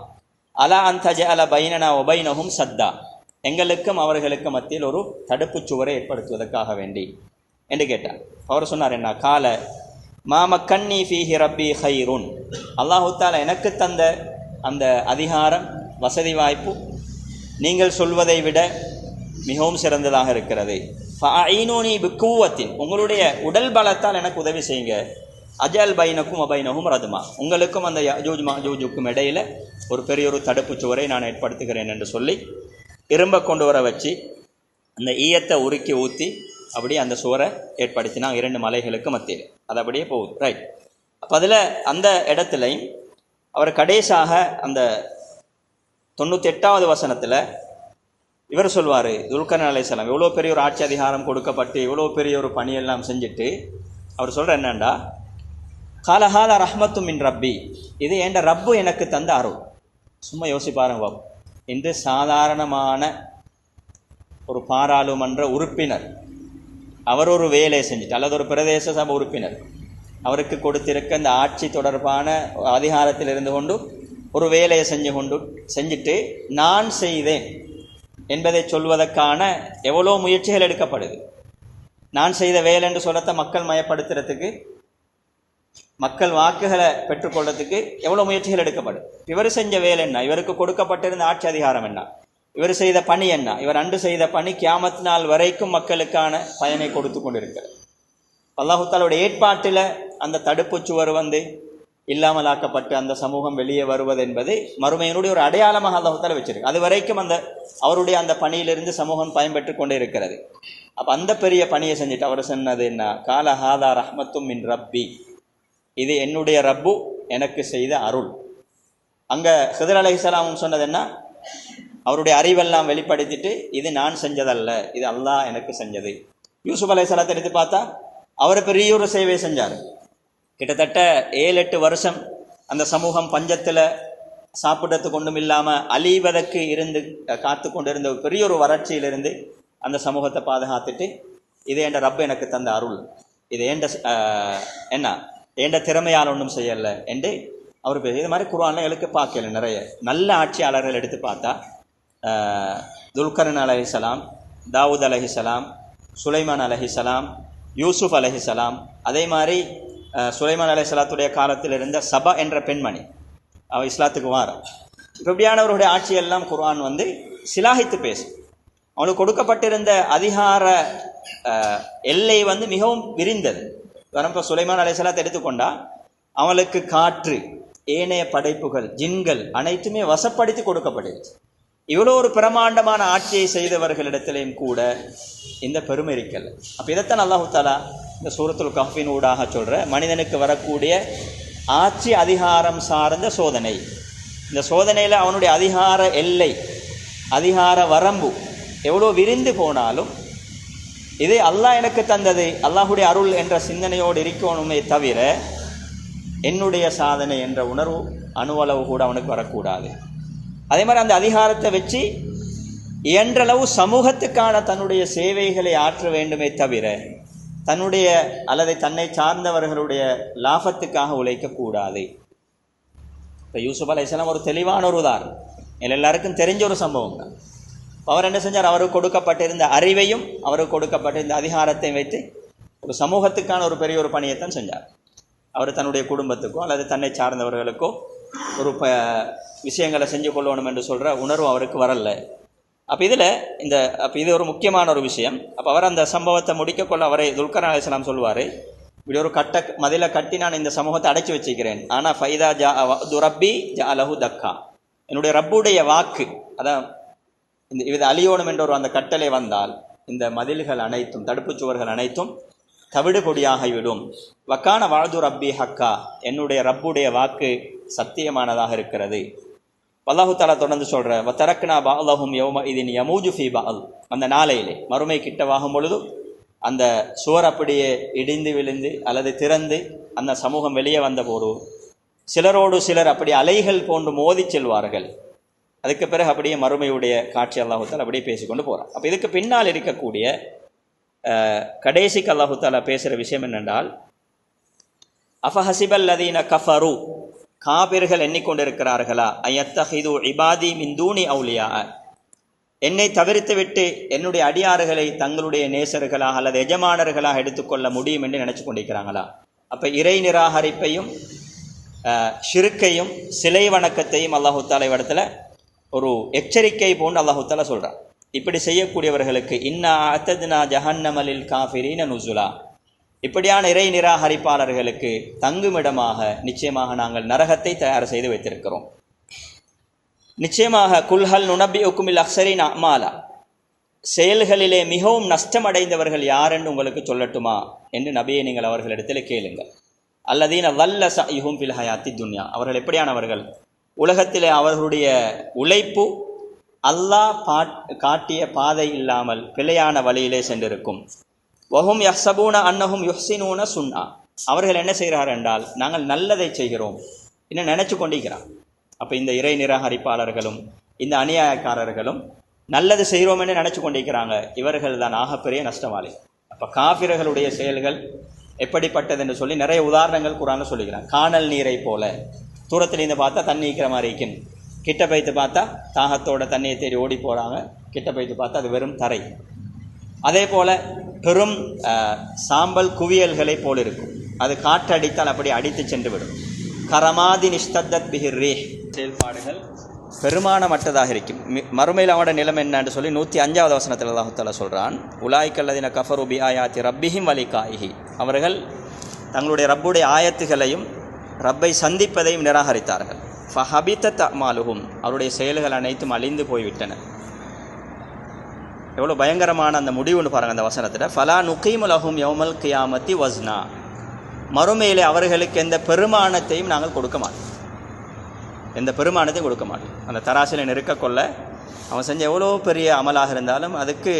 Speaker 1: அலா அன் தஜ்அல பைனனா வ பைனஹும் சத்தா, எங்களுக்கும் அவர்களுக்கு மத்தியில் ஒரு தடுப்பு சுவரை ஏற்படுத்துவதற்காக வேண்டி என்று கேட்டார். அவர் சொன்னார், என்ன கால மாம கன்னி ஃபீஹி ரப்பி ஹைருன், அல்லாஹு தஆலா எனக்கு தந்த அந்த அதிகாரம் வசதி வாய்ப்பு நீங்கள் சொல்வதை விட மிகவும் சிறந்ததாக இருக்கிறது. ஃபஅஈனூனி பிக்குவத்தின், உங்களுடைய உடல் பலத்தால் எனக்கு உதவி செய்யுங்க. அஜல் பைனக்கும் அபைனகும் ரதுமா, உங்களுக்கும் அந்த யஜூஜ் மஜூஜுக்கும் இடையில் ஒரு பெரிய ஒரு தடுப்பு சுவரை நான் ஏற்படுத்துகிறேன் என்று சொல்லி இரும்பை கொண்டு வர வச்சு அந்த ஈயத்தை உருக்கி ஊற்றி அப்படியே அந்த சுவரை ஏற்படுத்தினாங்க 2 மலைகளுக்கு மத்தியில். அது அப்படியே போகுது. ரைட். அப்போ அதில் அந்த இடத்துலையும் அவர் கடைசியாக அந்த 98வது வசனத்தில் இவர் சொல்வார், துல்கர்னைன் அலைஹிஸ்ஸலாம் எவ்வளோ பெரிய ஒரு ஆட்சி அதிகாரம் கொடுக்கப்பட்டு இவ்வளோ பெரிய ஒரு பணியெல்லாம் செஞ்சுட்டு அவர் சொல்கிற என்னண்டா, காலஹால ரஹ்மத்து மின் ரப்பி, இது என்ற ரப்பு எனக்கு தந்த அருள். சும்மா யோசிப்பாருங்க பாபு, இன்று சாதாரணமான ஒரு பாராளுமன்ற உறுப்பினர் அவர் ஒரு வேலையை செஞ்சுட்டு, அல்லது ஒரு பிரதேச சபை உறுப்பினர் அவருக்கு கொடுத்திருக்க இந்த ஆட்சி தொடர்பான அதிகாரத்தில் இருந்து கொண்டு ஒரு வேலையை செஞ்சுட்டு நான் செய்தேன் என்பதை சொல்வதற்கான எவ்வளோ முயற்சிகள் எடுக்கப்படுது. நான் செய்த வேலை என்று சொல்லத்தை மக்கள் மயப்படுத்துறதுக்கு, மக்கள் வாக்குகளை பெற்றுக்கொள்றதுக்கு எவ்வளோ முயற்சிகள் எடுக்கப்படுது. இவர் செஞ்ச வேலை என்ன, இவருக்கு கொடுக்கப்பட்டிருந்த ஆட்சி அதிகாரம் என்ன, இவர் செய்த பணி என்ன, இவர் அன்று செய்த பணி கியாமத் நாள் வரைக்கும் மக்களுக்கான பயனை கொடுத்து கொண்டிருக்கிறார். அல்லாஹு தஆலாவுடைய ஏற்பாட்டில் அந்த தடுப்பு சுவர் இல்லாமலாக்கப்பட்டு அந்த சமூகம் வெளியே வருவது என்பது மறுமையினுடைய ஒரு அடையாளமாக அல்லாஹு தஆலா வச்சிருக்கு. அது வரைக்கும் அவருடைய அந்த பணியிலிருந்து சமூகம் பயன்பெற்று கொண்டே இருக்கிறது. அப்போ அந்த பெரிய பணியை செஞ்சுட்டு அவர் சொன்னது என்ன, கால ஹாதா ரஹ்மத்தும் மின் ரப்பி, இது என்னுடைய ரப்பு எனக்கு செய்த அருள். அங்கே ஹிதர் அலைஹிஸ்ஸலாம் சொன்னது என்ன, அவருடைய அறிவெல்லாம் வெளிப்படுத்திட்டு இது நான் செஞ்சதல்ல, இது அல்லாஹ் எனக்கு செஞ்சது. யூசுப் அலைஹிஸ்ஸலாத்தை எடுத்து பார்த்தா அவர் பெரிய ஒரு சேவை செஞ்சார். கிட்டத்தட்ட 7-8 வருஷம் அந்த சமூகம் பஞ்சத்தில் சாப்பிட்றதுக்கு ஒன்றும் இல்லாமல் அழிவதற்கு இருந்து காத்து கொண்டு இருந்த பெரிய ஒரு வறட்சியிலிருந்து அந்த சமூகத்தை பாதுகாத்துட்டு, இது என்ற ரப்பு எனக்கு தந்த அருள், இது ஏண்ட திறமையால் ஒன்றும் செய்யலை என்று அவர் இது மாதிரி குர்ஆன்ல எழுக்க பார்க்கல. நிறைய நல்ல ஆட்சியாளர்கள் எடுத்து பார்த்தா துல்கர்ன் அலைஹிஸ்ஸலாம், தாவூத் அலைஹிஸ்ஸலாம், சுலைமான் அலைஹிஸ்ஸலாம், யூசுப் அலைஹிஸ்ஸலாம், அதே மாதிரி சுலைமான் அலைஹிஸ்ஸலாத்துடைய காலத்தில் இருந்த சபா என்ற பெண்மணி அவள் இஸ்லாத்துக்கு வாரா. இப்படியானவருடைய ஆட்சியெல்லாம் குர்ஆன் சிலாகித்து பேசும். அவனுக்கு கொடுக்கப்பட்டிருந்த அதிகார எல்லை மிகவும் விரிந்தது. இப்போ சுலைமான் அலைஹிஸ்ஸலாத்தை எடுத்துக்கொண்டா அவளுக்கு காற்று, ஏனைய படைப்புகள், ஜின்கள் அனைத்துமே வசப்படுத்தி கொடுக்கப்பட்டிருச்சு. இவ்வளோ ஒரு பிரமாண்டமான ஆட்சியை செய்தவர்களிடத்திலையும் கூட இந்த பெருமை இருக்கல. அப்போ இதைத்தான் அல்லாஹு தஆலா இந்த சூரத்துல் கஹ்ஃபின் ஊடாக சொல்கிற மனிதனுக்கு வரக்கூடிய ஆட்சி அதிகாரம் சார்ந்த சோதனை. இந்த சோதனையில் அவனுடைய அதிகார எல்லை, அதிகார வரம்பு எவ்வளோ விரிந்து போனாலும் இது அல்லாஹ் எனக்கு தந்தது, அல்லாஹுடைய அருள் என்ற சிந்தனையோடு இருக்கணுமே தவிர என்னுடைய சாதனை என்ற உணர்வு அணுவளவு கூட அவனுக்கு வரக்கூடாது. அதே மாதிரி அந்த அதிகாரத்தை வச்சு இயன்றளவு சமூகத்துக்கான தன்னுடைய சேவைகளை ஆற்ற வேண்டுமே தவிர தன்னுடைய அல்லது தன்னை சார்ந்தவர்களுடைய லாபத்துக்காக உழைக்கக்கூடாது. இப்போ யூசுப் அலைஹிஸ்ஸலாம் ஒரு தெளிவான ஒரு உதாரணம், எல்லாருக்கும் தெரிஞ்ச ஒரு சம்பவம் தான். அவர் என்ன செஞ்சார், அவருக்கு கொடுக்கப்பட்டிருந்த அறிவையும் அவருக்கு கொடுக்கப்பட்டிருந்த அதிகாரத்தையும் வைத்து ஒரு சமூகத்துக்கான ஒரு பெரிய ஒரு பணியைத்தான் செஞ்சார். அவர் தன்னுடைய குடும்பத்துக்கோ அல்லது தன்னை சார்ந்தவர்களுக்கோ ஒரு விஷயங்களை செஞ்சு கொள்ளணும் என்று சொல்கிற உணர்வு அவருக்கு வரல. அப்போ இது ஒரு முக்கியமான ஒரு விஷயம். அப்போ அவர் அந்த சம்பவத்தை முடிக்கக்கொள்ள அவரை துல்கர்ன் அலைஹிஸ்ஸலாம் சொல்லுவார், இப்படி ஒரு மதிலை கட்டி நான் இந்த சமூகத்தை அடைச்சி வச்சுக்கிறேன், ஆனால் ஃபைதா ஜா ரப்பி ஜா அலஹு தக்கா, என்னுடைய ரப்புடைய வாக்கு, அதான் இது அழியோணும் என்ற ஒரு அந்த கட்டளை வந்தால் இந்த மதில்கள் அனைத்தும், தடுப்பு சுவர்கள் அனைத்தும் தவிடு பொடியாகிவிடும். வக்கான வாழ்து ரப்பி ஹக்கா, என்னுடைய ரப்புடைய வாக்கு சத்தியமானதாக இருக்கிறது. அல்லாஹு தஆலா தொடர்ந்து சொல்கிற வத்தரக்னா பஅலஹும் யௌம இதின் யமூஜு ஃபீ பஅல், அந்த நாளையிலே மறுமை கிட்டவாகும் பொழுது அந்த சுவர் அப்படியே இடிந்து விழுந்து அல்லது திறந்து அந்த சமூகம் வெளியே வந்தபோது சிலரோடு சிலர் அப்படி அலைகள் போன்று மோதி செல்வார்கள். அதுக்கு பிறகு அப்படியே மறுமையுடைய காட்சி அல்லாஹு தஆலா அப்படியே பேசிக்கொண்டு போகிறார். அப்போ இதுக்கு பின்னால் இருக்கக்கூடிய கடைசிக்கு அல்லாஹு தஆலா பேசுகிற விஷயம் என்னென்றால், அஃபஹசிபல் லதீன கஃபரு, காபிர்கள் எண்ணிக்கொண்டிருக்கிறார்களா, ஐயத்தஹிது இபாதி மின் தூனி அவுலியா, என்னை தவிர்த்து விட்டு என்னுடைய அடியாறுகளை தங்களுடைய நேசர்களாக அல்லது எஜமானர்களாக எடுத்துக்கொள்ள முடியும் என்று நினச்சி கொண்டிருக்கிறாங்களா. அப்போ இறை நிராகரிப்பையும் ஷிர்க்கையும் சிலை வணக்கத்தையும் அல்லாஹு தஆலா இடத்துல ஒரு எச்சரிக்கை போன்று அல்லாஹு தஆலா சொல்கிறார். இப்படி செய்யக்கூடியவர்களுக்கு இன்னா அத்தத்னா ஜஹன்னமலில் காஃபிரீன நுசுலா, இப்படியான இறை நிராகரிப்பாளர்களுக்கு தங்குமிடமாக நிச்சயமாக நாங்கள் நரகத்தை தயார் செய்து வைத்திருக்கிறோம். நிச்சயமாக குல்ஹல் நுனபி உக்குமில் அக்ஸரின் அமாலா, செயல்களிலே மிகவும் நஷ்டமடைந்தவர்கள் யார் என்று உங்களுக்கு சொல்லட்டுமா என்று நபியை நீங்கள் அவர்களிடத்தில் கேளுங்கள். அல்லதீன வல்ல சஇஹும் ஃபில் ஹயாத்தி துன்யா, அவர்கள் எப்படியானவர்கள், உலகத்திலே அவர்களுடைய உழைப்பு அல்லாஹ் காட்டிய பாதை இல்லாமல் பிழையான வழியிலே சென்றிருக்கும். வஹும் யஹ்சபூன அன்னஹும் யுஹ்சினூன சுன்னா, அவர்கள் என்ன செய்கிறார்கள் என்றால் நாங்கள் நல்லதை செய்கிறோம் இன்னும் நினச்சி கொண்டிருக்கிறான். அப்போ இந்த இறை நிராகரிப்பாளர்களும் இந்த அநியாயக்காரர்களும் நல்லது செய்கிறோம் என்று நினச்சி கொண்டிருக்கிறாங்க. இவர்கள் தான் ஆகப்பெரிய நஷ்டவாளி. அப்போ காஃபிர்களுடைய செயல்கள் எப்படிப்பட்டது என்று சொல்லி நிறைய உதாரணங்கள் குர்ஆன்ல சொல்லிக்கிறாங்க. காணல் நீரை போல, தூரத்துலேருந்து பார்த்தா தண்ணி இருக்கிற மாதிரி இருக்கும், கிட்ட போய்த்து பார்த்தா தாகத்தோட தண்ணியை தேடி ஓடி போகிறாங்க, கிட்ட போய்த்து பார்த்தா அது வெறும் தரை. அதே போல் பெரும் சாம்பல் குவியல்களை போல் இருக்கும், அது காற்றடித்தால் அப்படி அடித்து சென்று விடும். கரமாதி நிஷ்தத் பிஹிர் ரீஹ், செயல்பாடுகள் பெருமானமற்றதாக இருக்கும். மறுமையில் அவனோட நிலைமை என்னன்னு சொல்லி 105வது வசனத்தில் அல்லாஹ் தஆலா சொல்கிறான், உலாய்கல்லதீன கஃபரு பி ஆயாத்தி ரப்பிஹிம் வலிகாயிஹி, அவர்கள் தங்களுடைய ரப்புடைய ஆயத்துகளையும் ரப்பை சந்திப்பதையும் நிராகரித்தார்கள். ஃபஹபிதத் அமாலுஹும், அவருடைய செயல்கள் அனைத்தும் அழிந்து போய்விட்டன. எவ்வளோ பயங்கரமான அந்த முடிவுன்னு பாருங்கள் அந்த வசனத்தில். ஃபலா நுகீமு லஹும் யௌமல் கியாமத்தி வஸ்னா, மறுமையிலே அவர்களுக்கு எந்த பெருமானத்தையும் நாங்கள் கொடுக்க மாட்டோம், எந்த பெருமானத்தையும் கொடுக்க மாட்டோம். அந்த தராசில் நெருக்க கொள்ள அவன் செஞ்ச எவ்வளோ பெரிய அமலாக இருந்தாலும் அதுக்கு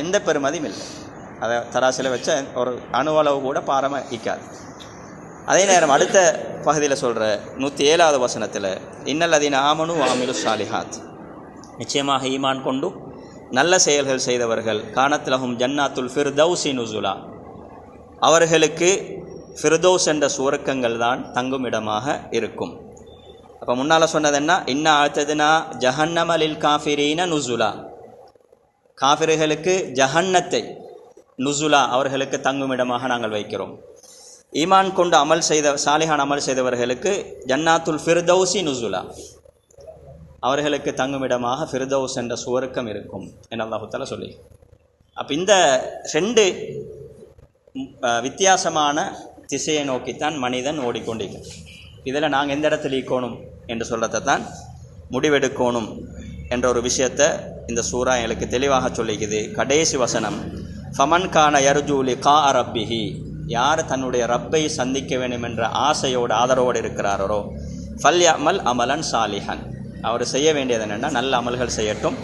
Speaker 1: எந்த பெருமதியும் இல்லை. அதை தராசில் வச்ச ஒரு அணுவளவு கூட பாரமாக இக்காது. அதே நேரம் அடுத்த பகுதியில் சொல்கிற 107வது வசனத்தில், இன்னல்லதீன ஆமனு வாமிலு சாலிஹாத், நிச்சயமாக ஈமான் கொண்டு நல்ல செயல்கள் செய்தவர்கள், கானத் லஹும் ஜன்னாத்துல் ஃபிர்தௌஸி நுஸுலா, அவர்களுக்கு ஃபிர்தௌஸ் என்ற சுவர்க்கங்கள் தான் தங்கும் இடமாக இருக்கும். அப்போ முன்னால் சொன்னது என்ன? இன்னா அஅ்தத்னா ஜஹன்னம லில் காஃபிரீன நுஸுலா, காஃபிர்களுக்கு ஜஹன்னத்தை, நுஸுலா அவர்களுக்கு தங்கும் இடமாக நாங்கள் வைக்கிறோம். ஈமான் கொண்டு அமல் செய்த சாலிஹான் அமல் செய்தவர்களுக்கு ஜன்னாத்துல் ஃபிர்தௌஸி நுஸுலா, அவர்களுக்கு தங்குமிடமாக ஃபிர்தௌஸ் என்ற சுவர்க்கம் இருக்கும் என அல்லாஹ் தஆலா சொல்லி. அப்போ இந்த 2 வித்தியாசமான திசையை நோக்கித்தான் மனிதன் ஓடிக்கொண்டிருக்கிறான். இதில் நாங்கள் எந்த இடத்துல இருக்கணும் என்று சொல்கிறத தான் முடிவெடுக்கணும் என்ற ஒரு விஷயத்தை இந்த சூரா எங்களுக்கு தெளிவாக சொல்லிக்குது. கடைசி வசனம், ஃபமன் கான யர்ஜூ லிகா ரப்பிஹி, யார் தன்னுடைய ரப்பை சந்திக்க வேண்டும் என்ற ஆசையோடு ஆதரவோடு இருக்கிறாரோ, ஃபல்யமல் அமலன் சாலிஹன், அவர் செய்ய வேண்டியது என்னென்னா நல்ல அமல்கள் செய்யட்டும்.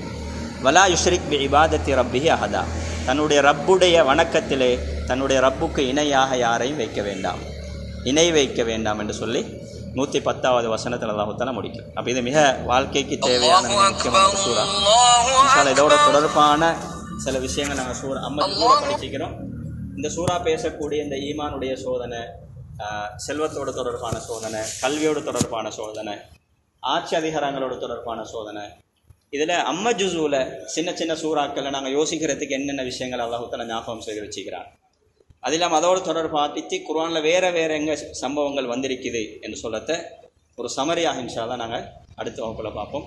Speaker 1: வலா யுஷ்ரிக் பி இபாதத்தி ரப்பிஹி அஹதா, தன்னுடைய ரப்புடைய வணக்கத்திலே தன்னுடைய ரப்புக்கு இணையாக யாரையும் வைக்க வேண்டாம், இணை வைக்க வேண்டாம் என்று சொல்லி 110வது வசனத்தில் அல்லாஹ் தஆலா முடிக்கும். அப்போ இது மிக வாழ்க்கைக்கு தேவையான மிக முக்கியமான சூரா. இன்ஷாஅல்லாஹ் இதோட தொடர்பான சில விஷயங்கள் நாங்கள் சூரா படிச்சுக்கிறோம். இந்த சூரா பேசக்கூடிய இந்த ஈமானுடைய சோதனை, செல்வத்தோடு தொடர்பான சோதனை, கல்வியோடு தொடர்பான சோதனை, ஆட்சி அதிகாரங்களோடு தொடர்பான சோதனை, இதில் ஜுஸூல சின்ன சின்ன சூறாக்களில் நாங்கள் யோசிக்கிறதுக்கு என்னென்ன விஷயங்கள் அல்லாஹ் தஆலா ஞாபகம் செய்து வச்சுக்கிறான். அது இல்லாமல் அதோடு தொடர்பாக குர்ஆனில் வேறு எங்கே சம்பவங்கள் வந்திருக்குது என்று சொல்லத்த ஒரு சமரியாக இன்ஷா அல்லாஹ் நாங்கள் அடுத்த வகுப்பில் பார்ப்போம்.